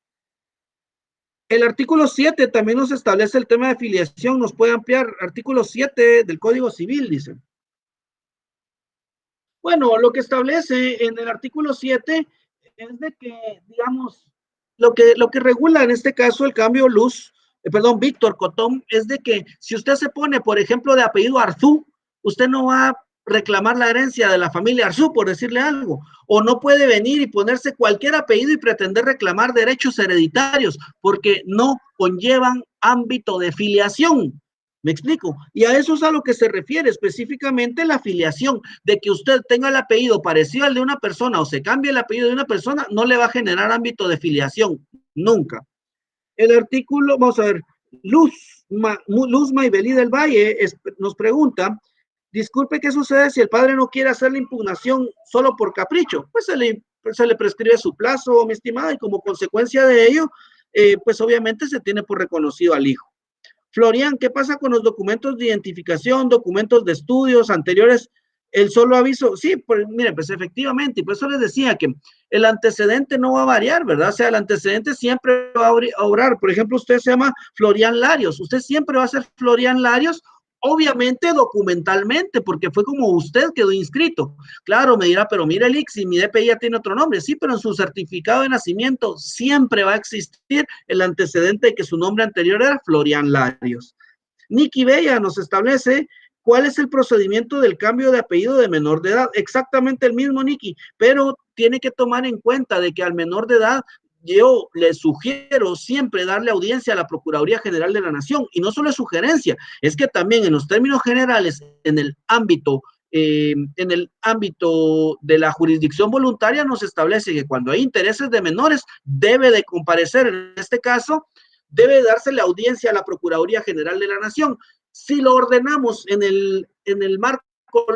El artículo 7 también nos establece el tema de filiación, nos puede ampliar. Artículo 7 del Código Civil, dice. Bueno, lo que establece en el artículo 7 es de que, digamos, lo que regula en este caso el cambio Víctor Cotón, es de que si usted se pone, por ejemplo, de apellido Arzú, usted no va a reclamar la herencia de la familia Arzú, por decirle algo, o no puede venir y ponerse cualquier apellido y pretender reclamar derechos hereditarios, porque no conllevan ámbito de filiación. ¿Me explico? Y a eso es a lo que se refiere específicamente la filiación, de que usted tenga el apellido parecido al de una persona o se cambie el apellido de una persona, no le va a generar ámbito de filiación, nunca. El artículo, vamos a ver, Luz Maybelí del Valle nos pregunta, disculpe, ¿qué sucede si el padre no quiere hacer la impugnación solo por capricho? Pues se le prescribe su plazo, mi estimada, y como consecuencia de ello, pues obviamente se tiene por reconocido al hijo. Florian, ¿qué pasa con los documentos de identificación, documentos de estudios anteriores? El solo aviso, sí, pues mire, pues efectivamente, y por eso les decía que el antecedente no va a variar, ¿verdad? O sea, el antecedente siempre va a obrar. Por ejemplo, usted se llama Florian Larios, usted siempre va a ser Florian Larios, obviamente documentalmente, porque fue como usted quedó inscrito. Claro, me dirá, pero mire, Elix, si mi DPI ya tiene otro nombre, sí, pero en su certificado de nacimiento siempre va a existir el antecedente de que su nombre anterior era Florian Larios. Nicky Bella nos establece cuál es el procedimiento del cambio de apellido de menor de edad. Exactamente el mismo, Nicky, pero tiene que tomar en cuenta de que al menor de edad yo le sugiero siempre darle audiencia a la Procuraduría General de la Nación, y no solo es sugerencia, es que también en los términos generales, en el ámbito de la jurisdicción voluntaria nos establece que cuando hay intereses de menores debe de comparecer, en este caso, debe dársele audiencia a la Procuraduría General de la Nación. Si lo ordenamos en el marco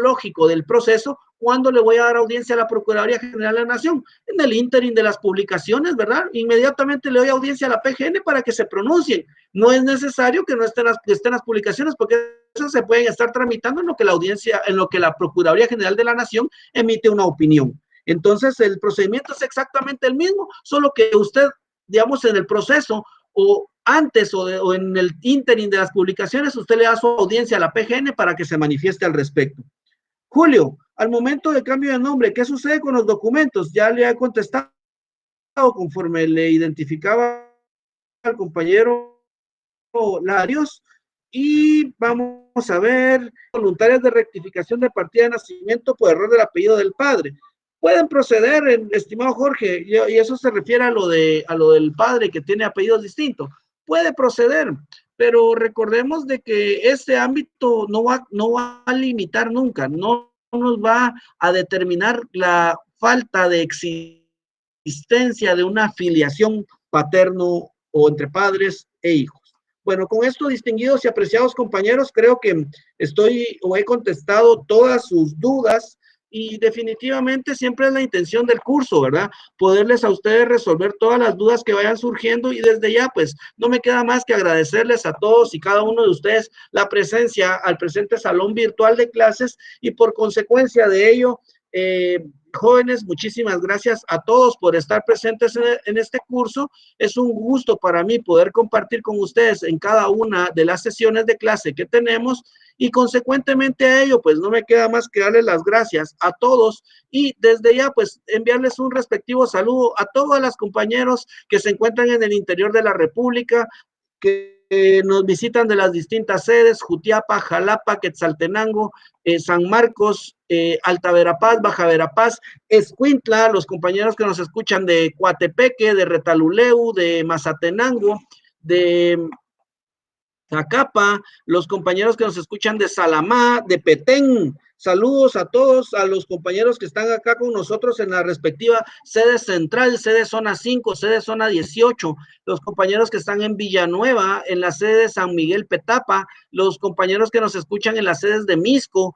lógico del proceso, ¿cuándo le voy a dar audiencia a la Procuraduría General de la Nación? En el ínterin de las publicaciones, ¿verdad? Inmediatamente le doy audiencia a la PGN para que se pronuncien. No es necesario que no estén las publicaciones, porque esas se pueden estar tramitando en lo que la Procuraduría General de la Nación emite una opinión. Entonces, el procedimiento es exactamente el mismo, solo que usted, digamos, en el proceso o antes o en el ínterin de las publicaciones, usted le da su audiencia a la PGN para que se manifieste al respecto. Julio, al momento del cambio de nombre, ¿qué sucede con los documentos? Ya le he contestado conforme le identificaba al compañero Larios. Y vamos a ver, voluntarias de rectificación de partida de nacimiento por error del apellido del padre. pueden proceder, estimado Jorge, y eso se refiere a lo del padre que tiene apellidos distintos. Puede proceder, pero recordemos de que este ámbito no va a limitar nunca, no nos va a determinar la falta de existencia de una filiación paterno o entre padres e hijos. Bueno, con esto, distinguidos y apreciados compañeros, creo que estoy o he contestado todas sus dudas y definitivamente siempre es la intención del curso, ¿verdad? Poderles a ustedes resolver todas las dudas que vayan surgiendo y desde ya, pues, no me queda más que agradecerles a todos y cada uno de ustedes la presencia al presente salón virtual de clases y por consecuencia de ello, jóvenes, muchísimas gracias a todos por estar presentes en este curso. Es un gusto para mí poder compartir con ustedes en cada una de las sesiones de clase que tenemos y consecuentemente a ello, pues no me queda más que darles las gracias a todos y desde ya, pues enviarles un respectivo saludo a todos los compañeros que se encuentran en el interior de la República, que nos visitan de las distintas sedes, Jutiapa, Jalapa, Quetzaltenango, San Marcos, Alta Verapaz, Baja Verapaz, Escuintla, los compañeros que nos escuchan de Coatepeque, de Retaluleu, de Mazatenango, de Zacapa, los compañeros que nos escuchan de Salamá, de Petén. Saludos a todos, a los compañeros que están acá con nosotros en la respectiva sede central, sede zona 5, sede zona 18, los compañeros que están en Villanueva, en la sede de San Miguel Petapa, los compañeros que nos escuchan en las sedes de Misco,